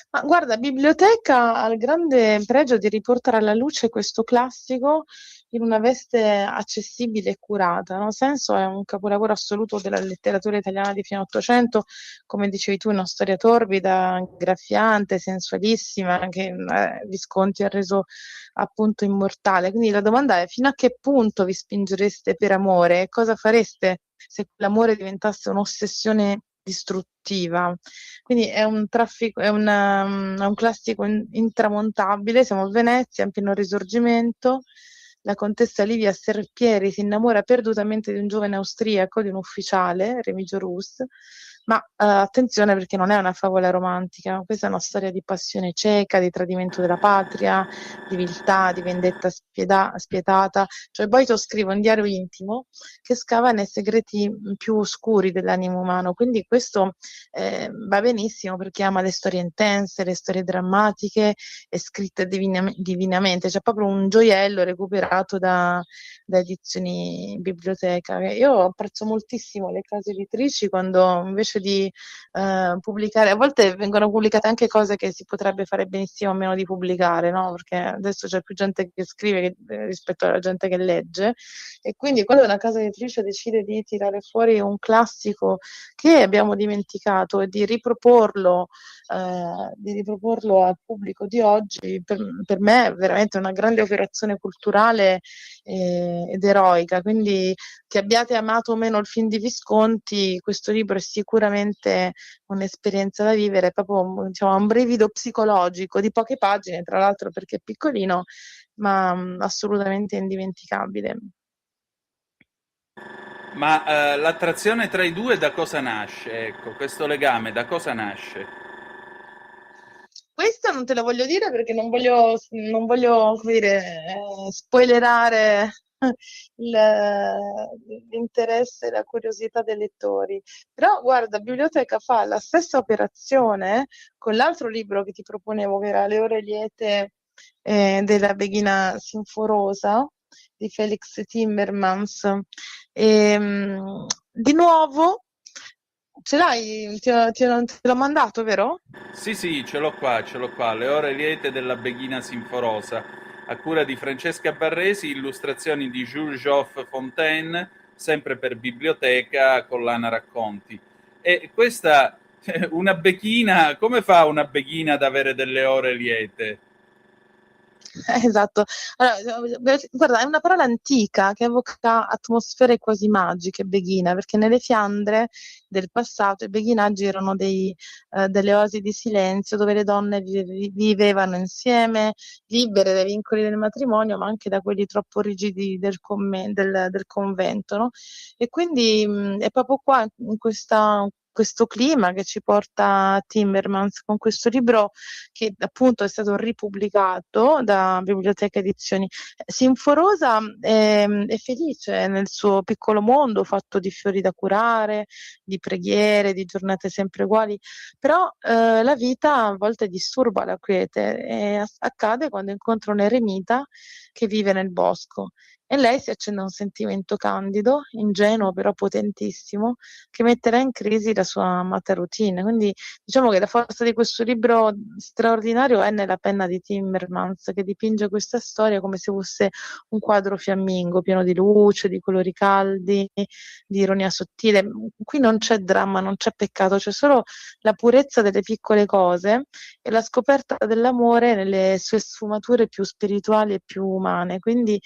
Speaker 12: Ma guarda, Biblioteca ha il grande pregio di riportare alla luce questo classico in una veste accessibile e curata, no? Senso è un capolavoro assoluto della letteratura italiana di fine Ottocento, come dicevi tu, una storia torbida, graffiante, sensualissima, che Visconti ha reso appunto immortale. Quindi la domanda è: fino a che punto vi spingereste per amore? E cosa fareste se l'amore diventasse un'ossessione distruttiva? Quindi è un traffico, è un classico intramontabile. Siamo a Venezia, in pieno Risorgimento. La contessa Livia Serpieri si innamora perdutamente di un giovane austriaco, di un ufficiale, Remigio Rus, ma attenzione, perché non è una favola romantica, questa è una storia di passione cieca, di tradimento della patria, di viltà, di vendetta spietata. Cioè Boito scrive un diario intimo che scava nei segreti più oscuri dell'animo umano, quindi questo va benissimo perché ama le storie intense, le storie drammatiche e scritte divinamente. C'è proprio un gioiello recuperato da edizioni Biblioteca. Io apprezzo moltissimo le case editrici quando invece di pubblicare, a volte vengono pubblicate anche cose che si potrebbe fare benissimo a meno di pubblicare, no? Perché adesso c'è più gente che scrive rispetto alla gente che legge, e quindi quando una casa editrice decide di tirare fuori un classico che abbiamo dimenticato e di riproporlo al pubblico di oggi, per me è veramente una grande operazione culturale ed eroica. Quindi che abbiate amato o meno il film di Visconti, questo libro è sicuramente un'esperienza da vivere, proprio, diciamo, un brivido psicologico di poche pagine, tra l'altro perché è piccolino, ma assolutamente indimenticabile.
Speaker 3: Ma l'attrazione tra i due da cosa nasce? Ecco, questo legame da cosa nasce?
Speaker 12: Questo non te lo voglio dire perché non voglio come dire, spoilerare l'interesse e la curiosità dei lettori. Però guarda, Biblioteca fa la stessa operazione con l'altro libro che ti proponevo, che era Le ore liete della Beghina Sinforosa di Felix Timmermans. Di nuovo, ce l'hai? Te l'ho mandato, vero?
Speaker 3: Sì, ce l'ho qua, Le ore liete della Beghina Sinforosa, a cura di Francesca Barresi, illustrazioni di Jules-Geoffre Fontaine, sempre per Biblioteca, collana racconti. E questa, una beghina, come fa una beghina ad avere delle ore liete?
Speaker 12: Esatto. Allora, guarda, è una parola antica che evoca atmosfere quasi magiche, beghina, perché nelle Fiandre del passato i beghinaggi erano delle oasi di silenzio dove le donne vivevano insieme, libere dai vincoli del matrimonio, ma anche da quelli troppo rigidi del convento, no? E quindi è proprio qua, in questo clima che ci porta Timmermans con questo libro che appunto è stato ripubblicato da Biblioteca Edizioni. Sinforosa è felice nel suo piccolo mondo fatto di fiori da curare, di preghiere, di giornate sempre uguali, però la vita a volte disturba la quiete e accade quando incontra un eremita che vive nel bosco. E lei si accende un sentimento candido, ingenuo però potentissimo, che metterà in crisi la sua amata routine. Quindi diciamo che la forza di questo libro straordinario è nella penna di Timmermans, che dipinge questa storia come se fosse un quadro fiammingo, pieno di luce, di colori caldi, di ironia sottile. Qui non c'è dramma, non c'è peccato, c'è solo la purezza delle piccole cose e la scoperta dell'amore nelle sue sfumature più spirituali e più umane. Quindi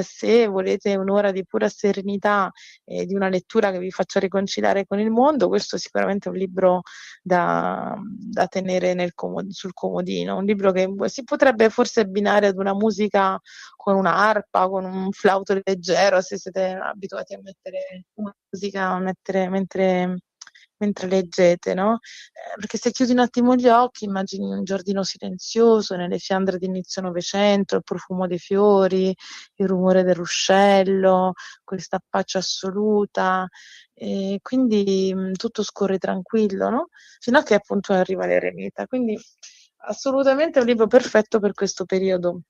Speaker 12: se volete un'ora di pura serenità e di una lettura che vi faccia riconciliare con il mondo, questo sicuramente è un libro da tenere sul comodino, un libro che si potrebbe forse abbinare ad una musica con un'arpa, con un flauto leggero, se siete abituati a mettere musica mentre leggete, no? Perché se chiudi un attimo gli occhi immagini un giardino silenzioso nelle Fiandre di inizio Novecento, il profumo dei fiori, il rumore del ruscello, questa pace assoluta, e quindi tutto scorre tranquillo, no? Fino a che appunto arriva l'eremita. Quindi assolutamente è un libro perfetto per questo periodo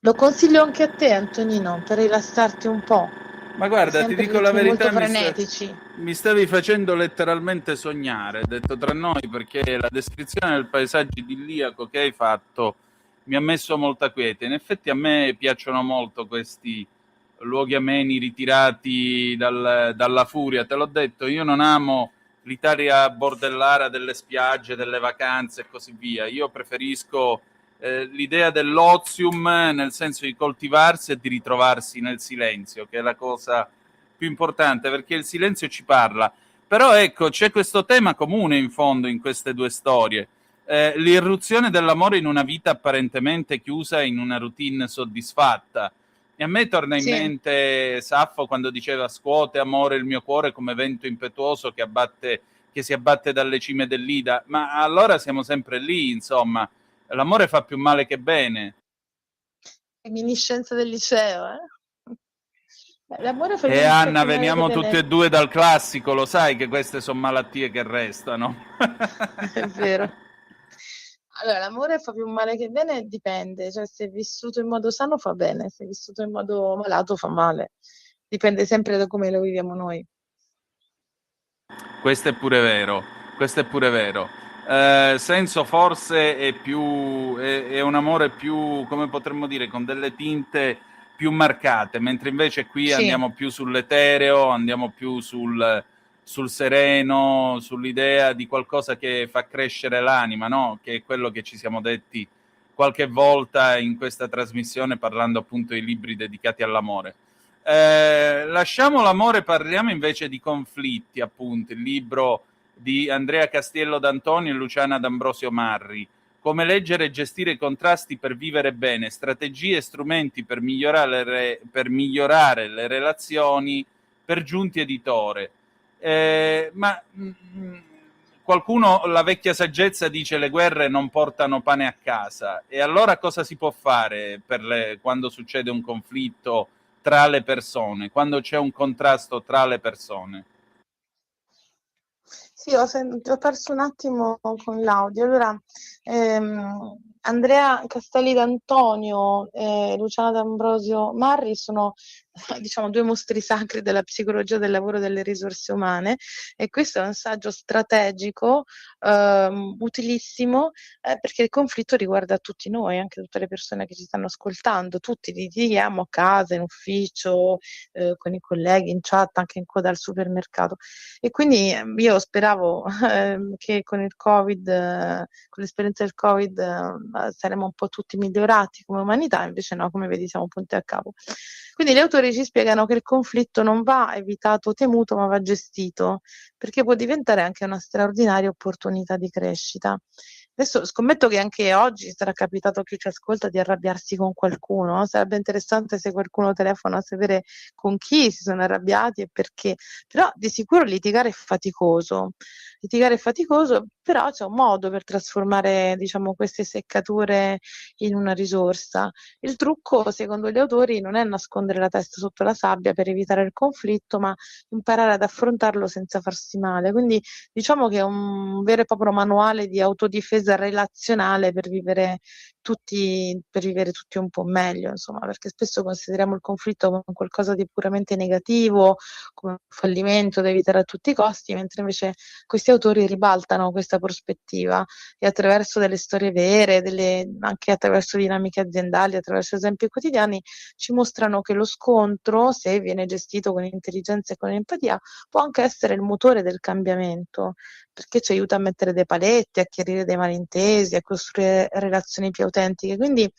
Speaker 12: Lo consiglio anche a te, Antonino, per rilassarti un po'.
Speaker 3: Ma guarda, ti
Speaker 12: Sempre
Speaker 3: dico la
Speaker 12: ritmi
Speaker 3: verità,
Speaker 12: molto frenetici.
Speaker 3: mi stavi facendo letteralmente sognare, detto tra noi, perché la descrizione del paesaggio idilliaco che hai fatto mi ha messo molta quiete. In effetti a me piacciono molto questi luoghi ameni ritirati dalla furia. Te l'ho detto, io non amo l'Italia bordellara delle spiagge, delle vacanze e così via. Io preferisco l'idea dell'ozium, nel senso di coltivarsi e di ritrovarsi nel silenzio, che è la cosa più importante, perché il silenzio ci parla. Però ecco, c'è questo tema comune in fondo in queste due storie. L'irruzione dell'amore in una vita apparentemente chiusa in una routine soddisfatta. E a me torna in
Speaker 12: Sì.
Speaker 3: mente Saffo quando diceva: scuote amore il mio cuore come vento impetuoso che si abbatte dalle cime dell'Ida. Ma allora siamo sempre lì, insomma. L'amore fa più male che bene.
Speaker 12: Reminiscenza del liceo, L'amore fa
Speaker 3: E
Speaker 12: più
Speaker 3: Anna,
Speaker 12: male che
Speaker 3: veniamo tutti e
Speaker 12: bene.
Speaker 3: due dal classico, lo sai che queste sono malattie che restano.
Speaker 12: È vero. Allora, l'amore fa più male che bene, dipende, cioè se è vissuto in modo sano fa bene, se è vissuto in modo malato fa male. Dipende sempre da come lo viviamo noi.
Speaker 3: Questo è pure vero, questo è pure vero. Senso forse è un amore più, come potremmo dire, con delle tinte più marcate, mentre invece qui
Speaker 12: Sì.
Speaker 3: andiamo più sull'etereo, andiamo più sul sereno, sull'idea di qualcosa che fa crescere l'anima, no? Che è quello che ci siamo detti qualche volta in questa trasmissione parlando appunto di libri dedicati all'amore. Lasciamo l'amore, parliamo invece di conflitti, appunto, il libro di Andrea Castiello d'Antonio e Luciana D'Ambrosio Marri. Come leggere e gestire i contrasti per vivere bene, strategie e strumenti per migliorare le relazioni, per Giunti Editore. Qualcuno, la vecchia saggezza dice le guerre non portano pane a casa, e allora cosa si può fare quando succede un conflitto tra le persone, quando c'è un contrasto tra le persone?
Speaker 12: Sì, ho perso un attimo con l'audio. Allora, Andrea Castelli d'Antonio e Luciana D'Ambrosio Marri sono, diciamo, due mostri sacri della psicologia del lavoro e delle risorse umane, e questo è un saggio strategico, utilissimo, perché il conflitto riguarda tutti noi, anche tutte le persone che ci stanno ascoltando. Tutti litighiamo a casa, in ufficio, con i colleghi, in chat, anche in coda al supermercato. E quindi io speravo che con il Covid, con l'esperienza del Covid, saremmo un po' tutti migliorati come umanità, invece no, come vedi siamo punti a capo. Quindi gli autori ci spiegano che il conflitto non va evitato o temuto, ma va gestito, perché può diventare anche una straordinaria opportunità di crescita. Adesso scommetto che anche oggi sarà capitato a chi ci ascolta di arrabbiarsi con qualcuno, no? Sarebbe interessante se qualcuno telefona a sapere con chi si sono arrabbiati e perché. Però di sicuro litigare è faticoso, però c'è un modo per trasformare, diciamo, queste seccature in una risorsa. Il trucco, secondo gli autori, non è nascondere la testa sotto la sabbia per evitare il conflitto, ma imparare ad affrontarlo senza farsi male. Quindi diciamo che è un vero e proprio manuale di autodifesa relazionale per vivere tutti un po' meglio, insomma, perché spesso consideriamo il conflitto come qualcosa di puramente negativo, come un fallimento da evitare a tutti i costi, mentre invece questi autori ribaltano questa prospettiva e attraverso delle storie vere, anche attraverso dinamiche aziendali, attraverso esempi quotidiani, ci mostrano che lo scontro, se viene gestito con intelligenza e con empatia, può anche essere il motore del cambiamento, perché ci aiuta a mettere dei paletti, a chiarire dei malintesi, a costruire relazioni più autentiche. Quindi,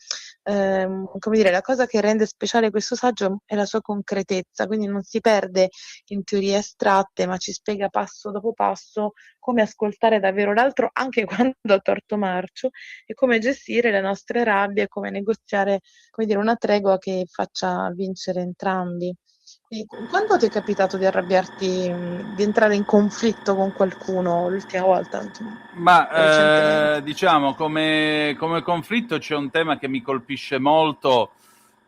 Speaker 12: come dire, la cosa che rende speciale questo saggio è la sua concretezza, quindi non si perde in teorie astratte, ma ci spiega passo dopo passo come ascoltare davvero l'altro anche quando ha torto marcio, e come gestire le nostre rabbie, come negoziare, come dire, una tregua che faccia vincere entrambi. Quindi, quando ti è capitato di arrabbiarti, di entrare in conflitto con qualcuno l'ultima volta? Recentemente?
Speaker 3: Diciamo, come conflitto c'è un tema che mi colpisce molto,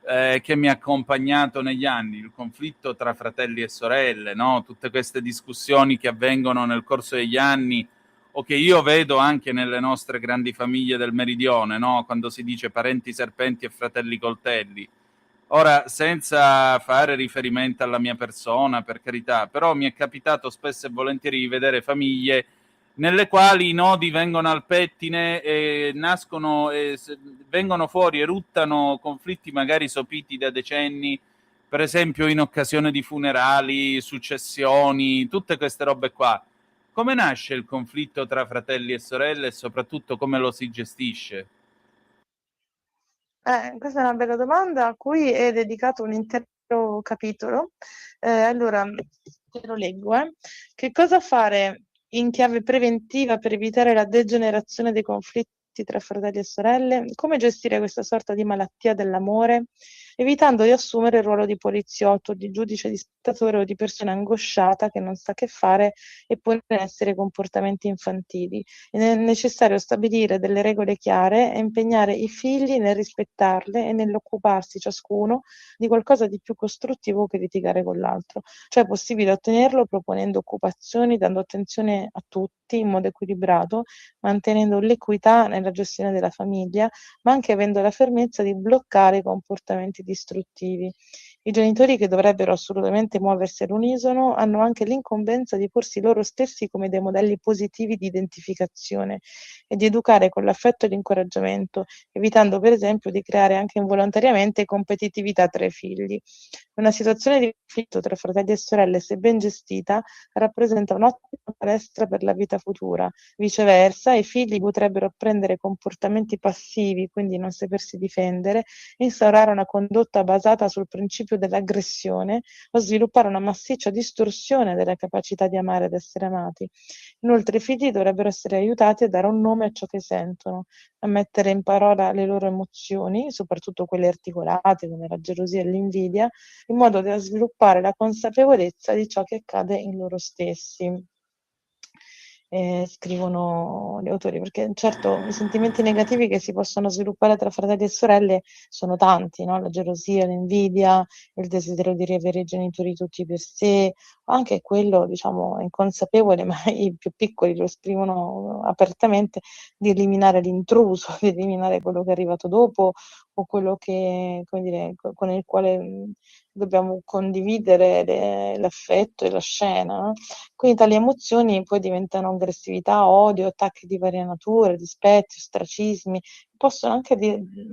Speaker 3: che mi ha accompagnato negli anni, il conflitto tra fratelli e sorelle, no? Tutte queste discussioni che avvengono nel corso degli anni, o che io vedo anche nelle nostre grandi famiglie del meridione, no? Quando si dice parenti serpenti e fratelli coltelli. Ora, senza fare riferimento alla mia persona, per carità, però mi è capitato spesso e volentieri di vedere famiglie nelle quali i nodi vengono al pettine e nascono, vengono fuori, eruttano conflitti magari sopiti da decenni, per esempio in occasione di funerali, successioni, tutte queste robe qua. Come nasce il conflitto tra fratelli e sorelle e soprattutto come lo si gestisce?
Speaker 12: Questa è una bella domanda a cui è dedicato un intero capitolo. Allora, te lo leggo. Che cosa fare in chiave preventiva per evitare la degenerazione dei conflitti tra fratelli e sorelle? Come gestire questa sorta di malattia dell'amore, evitando di assumere il ruolo di poliziotto, di giudice, di spettatore o di persona angosciata che non sa che fare e pone in essere comportamenti infantili. È necessario stabilire delle regole chiare e impegnare i figli nel rispettarle e nell'occuparsi ciascuno di qualcosa di più costruttivo che litigare con l'altro. Cioè è possibile ottenerlo proponendo occupazioni, dando attenzione a tutti in modo equilibrato, mantenendo l'equità nella gestione della famiglia, ma anche avendo la fermezza di bloccare i comportamenti distruttivi. I genitori, che dovrebbero assolutamente muoversi all'unisono, hanno anche l'incombenza di porsi loro stessi come dei modelli positivi di identificazione e di educare con l'affetto e l'incoraggiamento, evitando per esempio di creare anche involontariamente competitività tra i figli. Una situazione di conflitto tra fratelli e sorelle, se ben gestita, rappresenta un'ottima palestra per la vita futura. Viceversa, i figli potrebbero apprendere comportamenti passivi, quindi non sapersi difendere, instaurare una condotta basata sul principio dell'aggressione o sviluppare una massiccia distorsione della capacità di amare ed essere amati. Inoltre i figli dovrebbero essere aiutati a dare un nome a ciò che sentono, a mettere in parola le loro emozioni, soprattutto quelle articolate come la gelosia e l'invidia, in modo da sviluppare la consapevolezza di ciò che accade in loro stessi. Scrivono gli autori, perché certo i sentimenti negativi che si possono sviluppare tra fratelli e sorelle sono tanti, no? La gelosia, l'invidia, il desiderio di riavere i genitori tutti per sé, anche quello, diciamo, inconsapevole, ma i più piccoli lo esprimono apertamente, di eliminare l'intruso, di eliminare quello che è arrivato dopo o quello che, come dire, con il quale dobbiamo condividere l'affetto e la scena, no? Quindi tali emozioni poi diventano aggressività, odio, attacchi di varia natura, dispetti, ostracismi, possono anche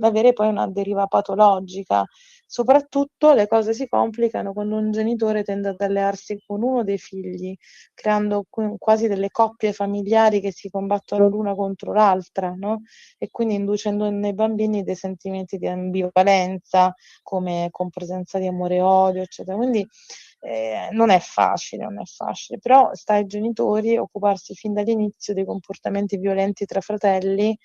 Speaker 12: avere poi una deriva patologica. Soprattutto le cose si complicano quando un genitore tende ad allearsi con uno dei figli, creando quasi delle coppie familiari che si combattono l'una contro l'altra, no? E quindi inducendo nei bambini dei sentimenti di ambivalenza, come con presenza di amore e odio, eccetera. Quindi non è facile, però sta ai genitori occuparsi fin dall'inizio dei comportamenti violenti tra fratelli,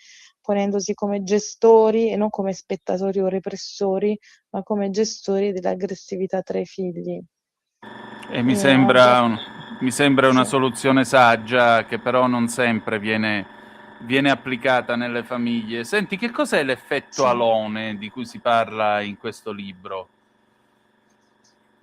Speaker 12: ponendosi come gestori e non come spettatori o repressori, ma come gestori dell'aggressività tra i figli.
Speaker 3: E mi sembra una
Speaker 12: Sì.
Speaker 3: soluzione saggia che però non sempre viene applicata nelle famiglie. Senti, che cos'è l'effetto
Speaker 12: Sì.
Speaker 3: alone di cui si parla in questo libro?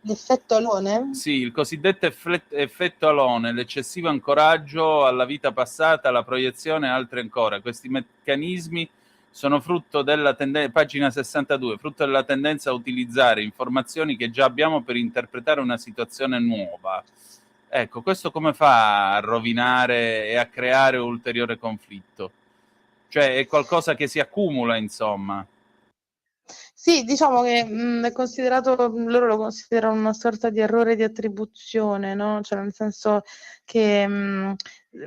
Speaker 12: L'effetto alone?
Speaker 3: Sì, il cosiddetto effetto alone, l'eccessivo ancoraggio alla vita passata, la proiezione e altri ancora. Questi meccanismi sono frutto della tendenza, pagina 62, frutto della tendenza a utilizzare informazioni che già abbiamo per interpretare una situazione nuova. Ecco, questo come fa a rovinare e a creare ulteriore conflitto? Cioè è qualcosa che si accumula, insomma.
Speaker 12: Sì, diciamo che è considerato, loro lo considerano una sorta di errore di attribuzione, no? Cioè nel senso che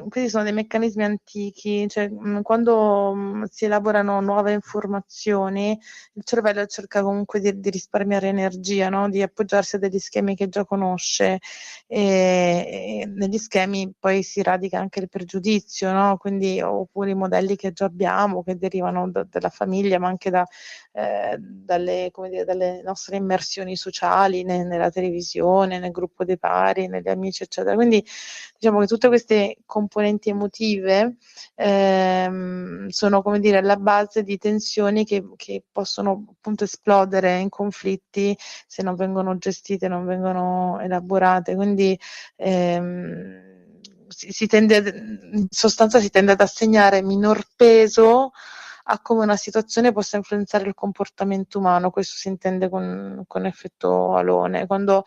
Speaker 12: questi sono dei meccanismi antichi, cioè quando si elaborano nuove informazioni, il cervello cerca comunque di risparmiare energia, no? Di appoggiarsi a degli schemi che già conosce e negli schemi poi si radica anche il pregiudizio, no? Quindi oppure i modelli che già abbiamo, che derivano dalla famiglia, ma anche dalle nostre immersioni sociali, nella televisione, nel gruppo dei pari, negli amici, eccetera. Quindi diciamo che tutte queste componenti emotive sono, come dire, alla base di tensioni che possono appunto esplodere in conflitti se non vengono gestite, non vengono elaborate. Quindi in sostanza si tende ad assegnare minor peso a come una situazione possa influenzare il comportamento umano. Questo si intende con effetto alone, quando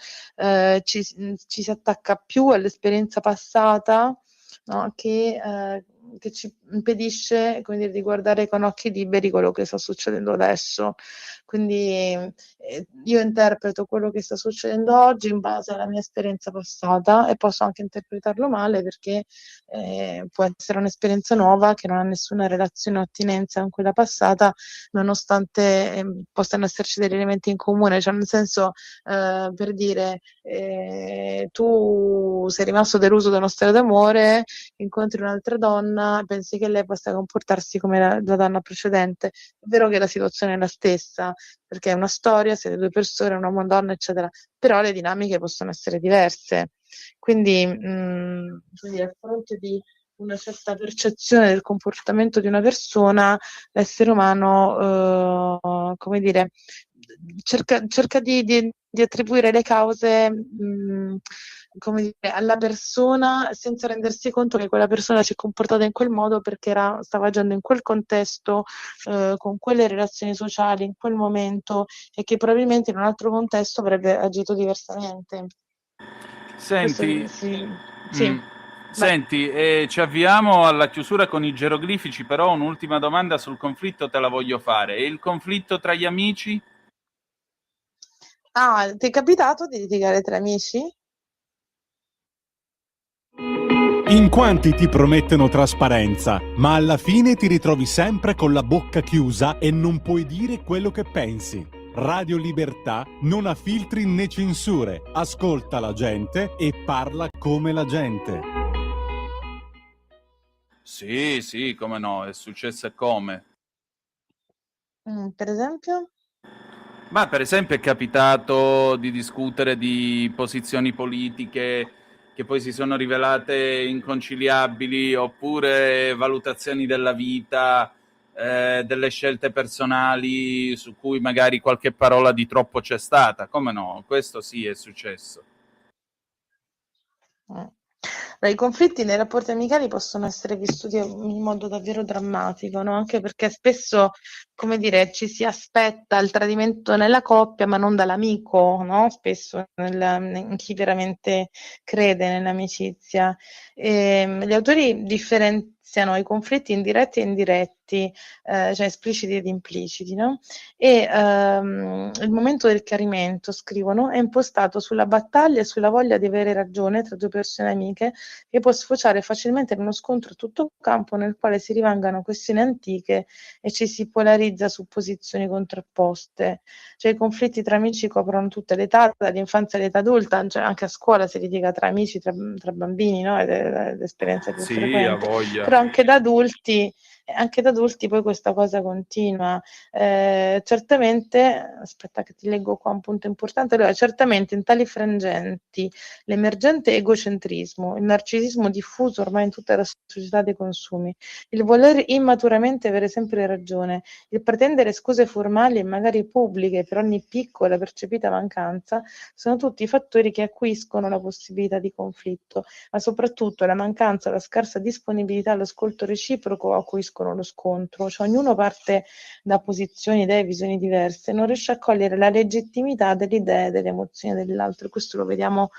Speaker 12: ci si attacca più all'esperienza passata, no, che ci impedisce, come dire, di guardare con occhi liberi quello che sta succedendo adesso. Quindi io interpreto quello che sta succedendo oggi in base alla mia esperienza passata, e posso anche interpretarlo male, perché può essere un'esperienza nuova che non ha nessuna relazione o attinenza con quella passata, nonostante possano esserci degli elementi in comune, cioè nel senso, per dire, tu sei rimasto deluso da una storia d'amore, incontri un'altra donna, pensi che lei possa comportarsi come la donna precedente. È vero che la situazione è la stessa, perché è una storia, siete due persone, una donna, eccetera, però le dinamiche possono essere diverse. Quindi a fronte di una certa percezione del comportamento di una persona, l'essere umano, come dire, cerca di attribuire le cause, come dire, alla persona, senza rendersi conto che quella persona si è comportata in quel modo perché stava agendo in quel contesto, con quelle relazioni sociali, in quel momento, e che probabilmente in un altro contesto avrebbe agito diversamente.
Speaker 3: Senti,
Speaker 12: Sì.
Speaker 3: senti, ci avviamo alla chiusura con i geroglifici, però un'ultima domanda sul conflitto te la voglio fare. E il conflitto tra gli amici?
Speaker 12: Ah, ti è capitato di litigare tra amici?
Speaker 1: In quanti ti promettono trasparenza, ma alla fine ti ritrovi sempre con la bocca chiusa e non puoi dire quello che pensi. Radio Libertà non ha filtri né censure, ascolta la gente e parla come la gente.
Speaker 3: Sì, come no, è successo e come.
Speaker 12: Per esempio?
Speaker 3: Ma per esempio è capitato di discutere di posizioni politiche che poi si sono rivelate inconciliabili, oppure valutazioni della vita, delle scelte personali su cui magari qualche parola di troppo c'è stata. Come no? Questo sì è successo.
Speaker 12: I conflitti nei rapporti amicali possono essere vissuti in modo davvero drammatico, no? Anche perché spesso, come dire, ci si aspetta il tradimento nella coppia, ma non dall'amico, no? Spesso in chi veramente crede nell'amicizia. Gli autori differenziano i conflitti indiretti e indiretti, cioè espliciti ed impliciti, no? E il momento del chiarimento, scrivono, è impostato sulla battaglia e sulla voglia di avere ragione tra due persone amiche, che può sfociare facilmente in uno scontro a tutto campo nel quale si rivangano questioni antiche e ci si polarizza su posizioni contrapposte. Cioè i conflitti tra amici coprono tutte le età, dall'infanzia all'età adulta, cioè anche a scuola si litiga tra amici, tra bambini, no? Ed è l'esperienza più
Speaker 3: Sì,
Speaker 12: frequente.
Speaker 3: ha voglia.
Speaker 12: Però anche da adulti poi questa cosa continua. Certamente, aspetta che ti leggo qua un punto importante, allora, certamente in tali frangenti l'emergente egocentrismo, il narcisismo diffuso ormai in tutta la società dei consumi, il voler immaturamente avere sempre ragione, il pretendere scuse formali e magari pubbliche per ogni piccola percepita mancanza, sono tutti fattori che acuiscono la possibilità di conflitto, ma soprattutto la mancanza, la scarsa disponibilità all'ascolto reciproco acuiscono lo scontro, cioè ognuno parte da posizioni, idee, visioni diverse, non riesce a cogliere la legittimità delle idee, delle emozioni dell'altro. Questo lo vediamo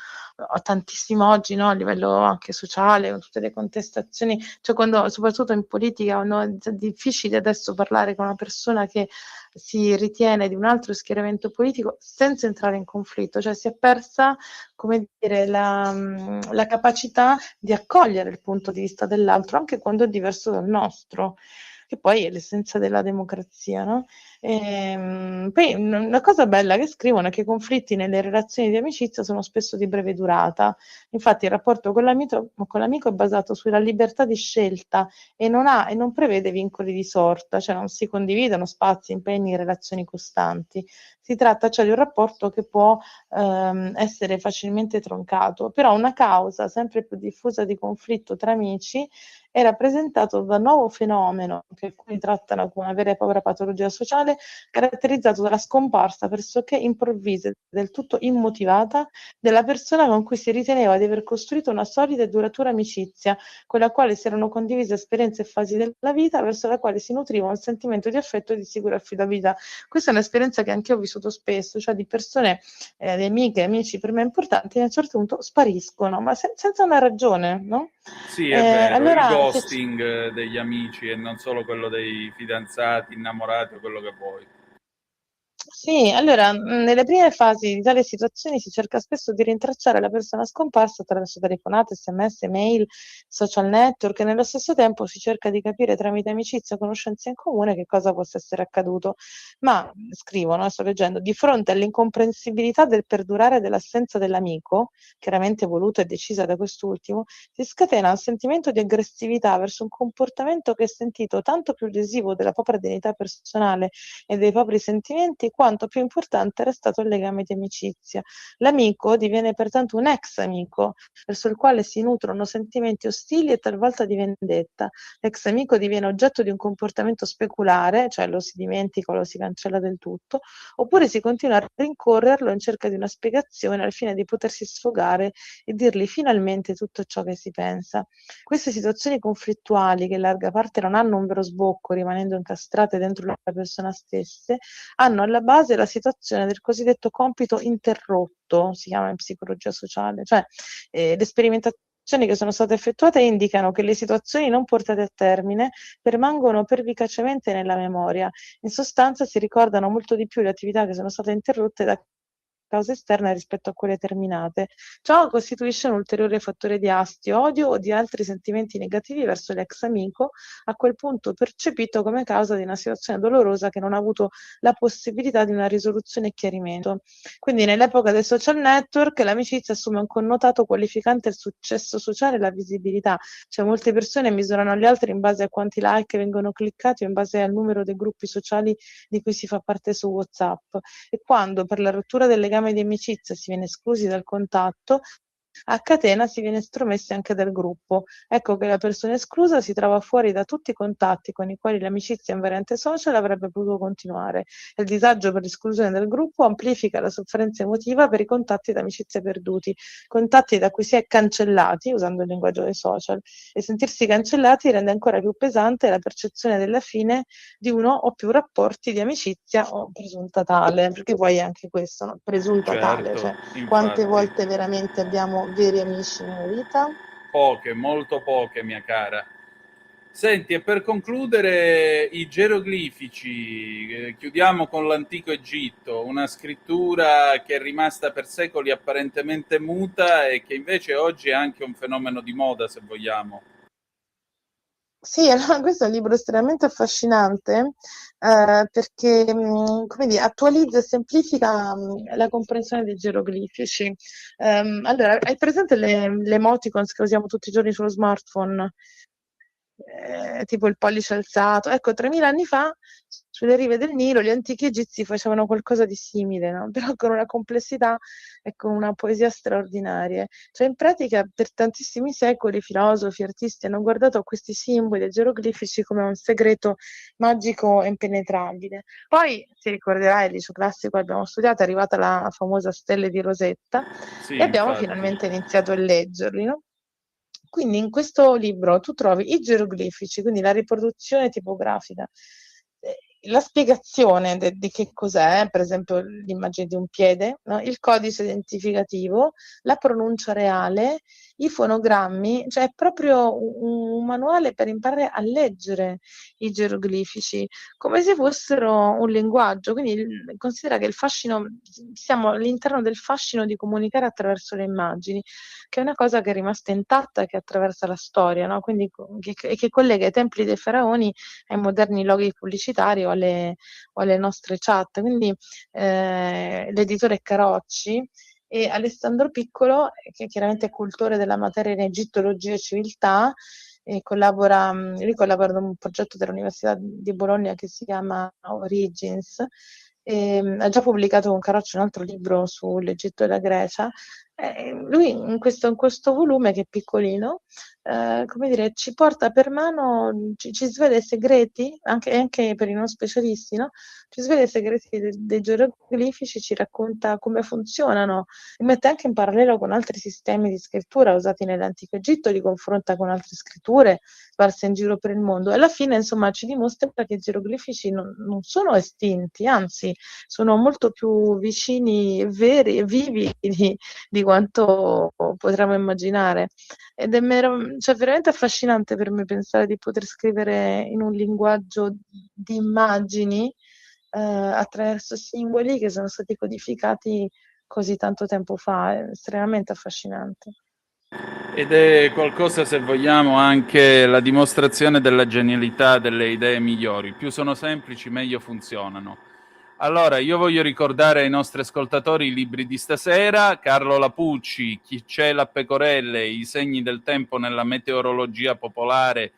Speaker 12: tantissimo oggi, no? A livello anche sociale, con tutte le contestazioni, cioè quando, soprattutto in politica, no? È difficile adesso parlare con una persona che si ritiene di un altro schieramento politico senza entrare in conflitto, cioè si è persa, come dire, la capacità di accogliere il punto di vista dell'altro, anche quando è diverso dal nostro, che poi è l'essenza della democrazia, no? Poi una cosa bella che scrivono è che i conflitti nelle relazioni di amicizia sono spesso di breve durata. Infatti il rapporto con l'amico è basato sulla libertà di scelta e non prevede vincoli di sorta, cioè non si condividono spazi, impegni, relazioni costanti. Si tratta cioè di un rapporto che può essere facilmente troncato, però una causa sempre più diffusa di conflitto tra amici è rappresentato da un nuovo fenomeno che alcuni trattano come una vera e propria patologia sociale, caratterizzato dalla scomparsa pressoché improvvisa e del tutto immotivata della persona con cui si riteneva di aver costruito una solida e duratura amicizia, con la quale si erano condivise esperienze e fasi della vita, verso la quale si nutriva un sentimento di affetto e di sicura affidabilità. Questa è un'esperienza che anche io ho vissuto spesso, cioè di persone, di amiche, amici per me importanti, a un certo punto spariscono, ma senza una ragione, no?
Speaker 3: Sì, è vero, il
Speaker 12: Allora,
Speaker 3: ghosting degli amici e non solo quello dei fidanzati, innamorati o quello che vuoi.
Speaker 12: sì, allora, nelle prime fasi di tali situazioni si cerca spesso di rintracciare la persona scomparsa attraverso telefonate, SMS, mail, social network e nello stesso tempo si cerca di capire tramite amicizia o conoscenze in comune che cosa possa essere accaduto. Ma, scrivono, sto leggendo, di fronte all'incomprensibilità del perdurare dell'assenza dell'amico, chiaramente voluta e decisa da quest'ultimo, si scatena un sentimento di aggressività verso un comportamento che è sentito tanto più lesivo della propria dignità personale e dei propri sentimenti, quanto più importante era stato il legame di amicizia. L'amico diviene pertanto un ex amico, verso il quale si nutrono sentimenti ostili e talvolta di vendetta. L'ex amico diviene oggetto di un comportamento speculare, cioè lo si dimentica o lo si cancella del tutto, oppure si continua a rincorrerlo in cerca di una spiegazione al fine di potersi sfogare e dirgli finalmente tutto ciò che si pensa. Queste situazioni conflittuali, che in larga parte non hanno un vero sbocco, rimanendo incastrate dentro la persona stesse, hanno alla base la situazione del cosiddetto compito interrotto, si chiama in psicologia sociale, cioè le sperimentazioni che sono state effettuate indicano che le situazioni non portate a termine permangono pervicacemente nella memoria. In sostanza si ricordano molto di più le attività che sono state interrotte da cause esterne rispetto a quelle terminate. Ciò costituisce un ulteriore fattore di astio, odio o di altri sentimenti negativi verso l'ex amico, a quel punto percepito come causa di una situazione dolorosa che non ha avuto la possibilità di una risoluzione e chiarimento. Quindi nell'epoca dei social network l'amicizia assume un connotato qualificante il successo sociale e la visibilità, cioè molte persone misurano gli altri in base a quanti like vengono cliccati o in base al numero dei gruppi sociali di cui si fa parte su WhatsApp, e quando per la rottura del legame di amicizia si viene esclusi dal contatto, a catena si viene estromessi anche dal gruppo. Ecco che la persona esclusa si trova fuori da tutti i contatti con i quali l'amicizia in variante social avrebbe potuto continuare. Il disagio per l'esclusione del gruppo amplifica la sofferenza emotiva per i contatti d'amicizia perduti, contatti da cui si è cancellati, usando il linguaggio dei social, e sentirsi cancellati rende ancora più pesante la percezione della fine di uno o più rapporti di amicizia o presunta tale, perché poi è anche questo, no? Presunta tale, cioè quante volte veramente abbiamo veri amici nella vita?
Speaker 3: Poche, molto poche, mia cara. Senti, e per concludere i geroglifici, chiudiamo con l'antico Egitto, una scrittura che è rimasta per secoli apparentemente muta e che invece oggi è anche un fenomeno di moda, se vogliamo.
Speaker 12: Sì, allora questo è un libro estremamente affascinante, perché, come dire, attualizza e semplifica, la comprensione dei geroglifici. Allora, hai presente le emoticons che usiamo tutti i giorni sullo smartphone? Tipo il pollice alzato. Ecco, 3000 anni fa, sulle rive del Nilo, gli antichi egizi facevano qualcosa di simile, no? Però con una complessità e con una poesia straordinaria. Cioè, in pratica, per tantissimi secoli, filosofi, artisti hanno guardato a questi simboli e geroglifici come un segreto magico e impenetrabile. Poi, si ricorderai, il liceo classico abbiamo studiato, è arrivata la famosa stelle di Rosetta,
Speaker 3: Sì,
Speaker 12: e abbiamo
Speaker 3: infatti.
Speaker 12: finalmente iniziato a leggerli, no? Quindi in questo libro tu trovi i geroglifici, quindi la riproduzione tipografica, la spiegazione di che cos'è, per esempio l'immagine di un piede, no? Il codice identificativo, la pronuncia reale, i fonogrammi, cioè è proprio un manuale per imparare a leggere i geroglifici, come se fossero un linguaggio. Quindi considera che il fascino, siamo all'interno del fascino di comunicare attraverso le immagini, che è una cosa che è rimasta intatta, che attraversa la storia, no? Quindi che collega i templi dei faraoni ai moderni loghi pubblicitari o alle nostre chat. Quindi l'editore Carocci e Alessandro Piccolo, che chiaramente è cultore della materia in egittologia e civiltà, e lui collabora ad un progetto dell'Università di Bologna che si chiama Origins, ha già pubblicato con Carocci un altro libro sull'Egitto e la Grecia. Lui in questo volume, che è piccolino, come dire, ci porta per mano, ci svela i segreti, anche per i non specialisti, no? Ci svela i segreti dei geroglifici, ci racconta come funzionano, li mette anche in parallelo con altri sistemi di scrittura usati nell'antico Egitto, li confronta con altre scritture sparse in giro per il mondo, e alla fine, insomma, ci dimostra che i geroglifici non sono estinti, anzi sono molto più vicini, veri e vivi di quanto potremmo immaginare. Ed è cioè, veramente affascinante per me pensare di poter scrivere in un linguaggio di immagini attraverso simboli che sono stati codificati così tanto tempo fa. È estremamente affascinante.
Speaker 3: Ed è qualcosa, se vogliamo, anche la dimostrazione della genialità delle idee migliori. Più sono semplici, meglio funzionano. Allora, io voglio ricordare ai nostri ascoltatori i libri di stasera: Carlo Lapucci, Chi cela pecorelle, i segni del tempo nella meteorologia popolare,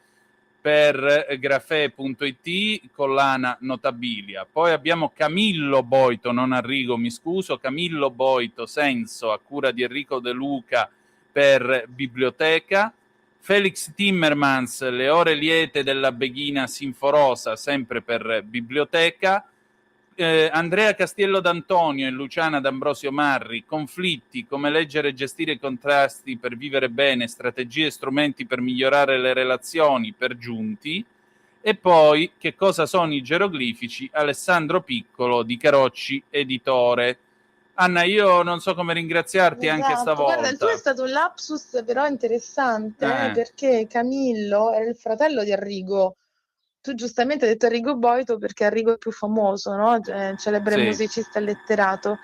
Speaker 3: per grafè.it, collana Notabilia. Poi abbiamo Camillo Boito, non Arrigo, mi scuso, Camillo Boito, Senso, a cura di Enrico De Luca, per Biblioteca. Felix Timmermans, Le ore liete della Beghina Sinforosa, sempre per Biblioteca. Andrea Castiello d'Antonio e Luciana D'Ambrosio Marri, Conflitti, come leggere e gestire i contrasti per vivere bene, strategie e strumenti per migliorare le relazioni, per Giunti. E poi Che cosa sono i geroglifici, Alessandro Piccolo, di Carocci Editore. Anna, io non so come ringraziarti anche stavolta.
Speaker 12: Guarda, il tuo è stato un lapsus però interessante, perché Camillo era il fratello di Arrigo. Tu giustamente hai detto Arrigo Boito perché Arrigo è più famoso, no? Celebre musicista e letterato.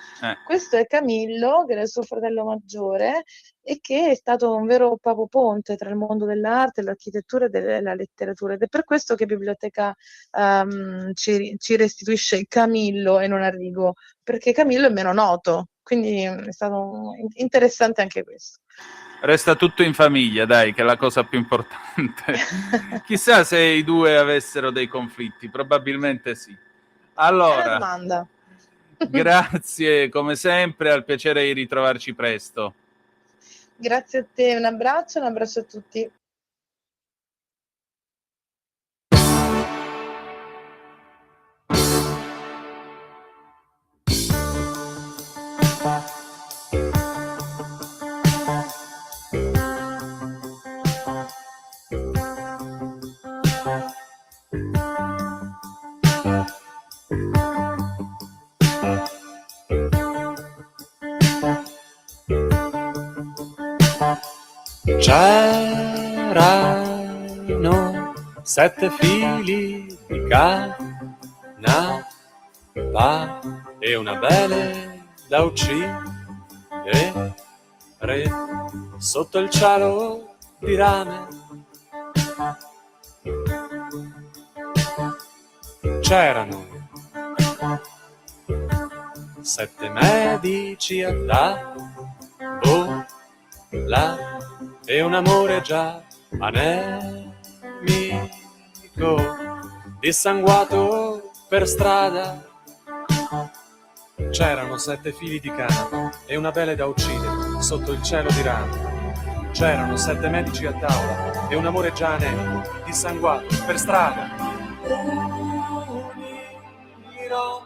Speaker 12: Questo è Camillo, che era il suo fratello maggiore e che è stato un vero ponte tra il mondo dell'arte, l'architettura e della letteratura. Ed è per questo che Biblioteca ci restituisce Camillo e non Arrigo, perché Camillo è meno noto. Quindi è stato interessante anche questo.
Speaker 3: Resta tutto in famiglia, dai, che è la cosa più importante. Chissà se i due avessero dei conflitti, probabilmente sì. Allora,
Speaker 12: domanda.
Speaker 3: Grazie come sempre, al piacere di ritrovarci presto.
Speaker 12: Grazie a te, un abbraccio a tutti.
Speaker 13: C'erano 7 fili di canapa e una belle da uccidere sotto il cielo di rame. C'erano 7 medici a tavola e un amore già anemico, dissanguato per strada. C'erano 7 fili di canapa e una belle da uccidere sotto il cielo di rame. C'erano 7 medici a tavola e un amore già anemico, dissanguato per strada. Unirò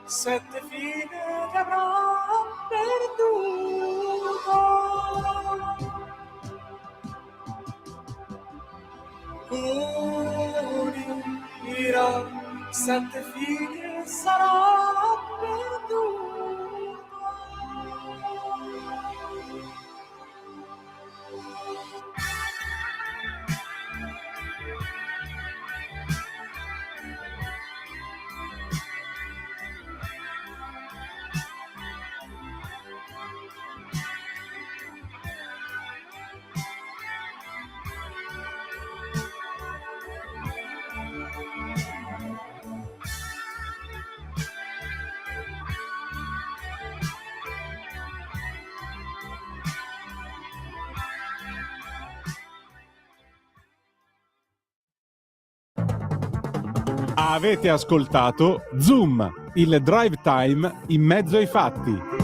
Speaker 13: 7 file che avrò perduto. Unirò 7 figlie e sarò perduto.
Speaker 1: Avete ascoltato Zoom, il drive time in mezzo ai fatti.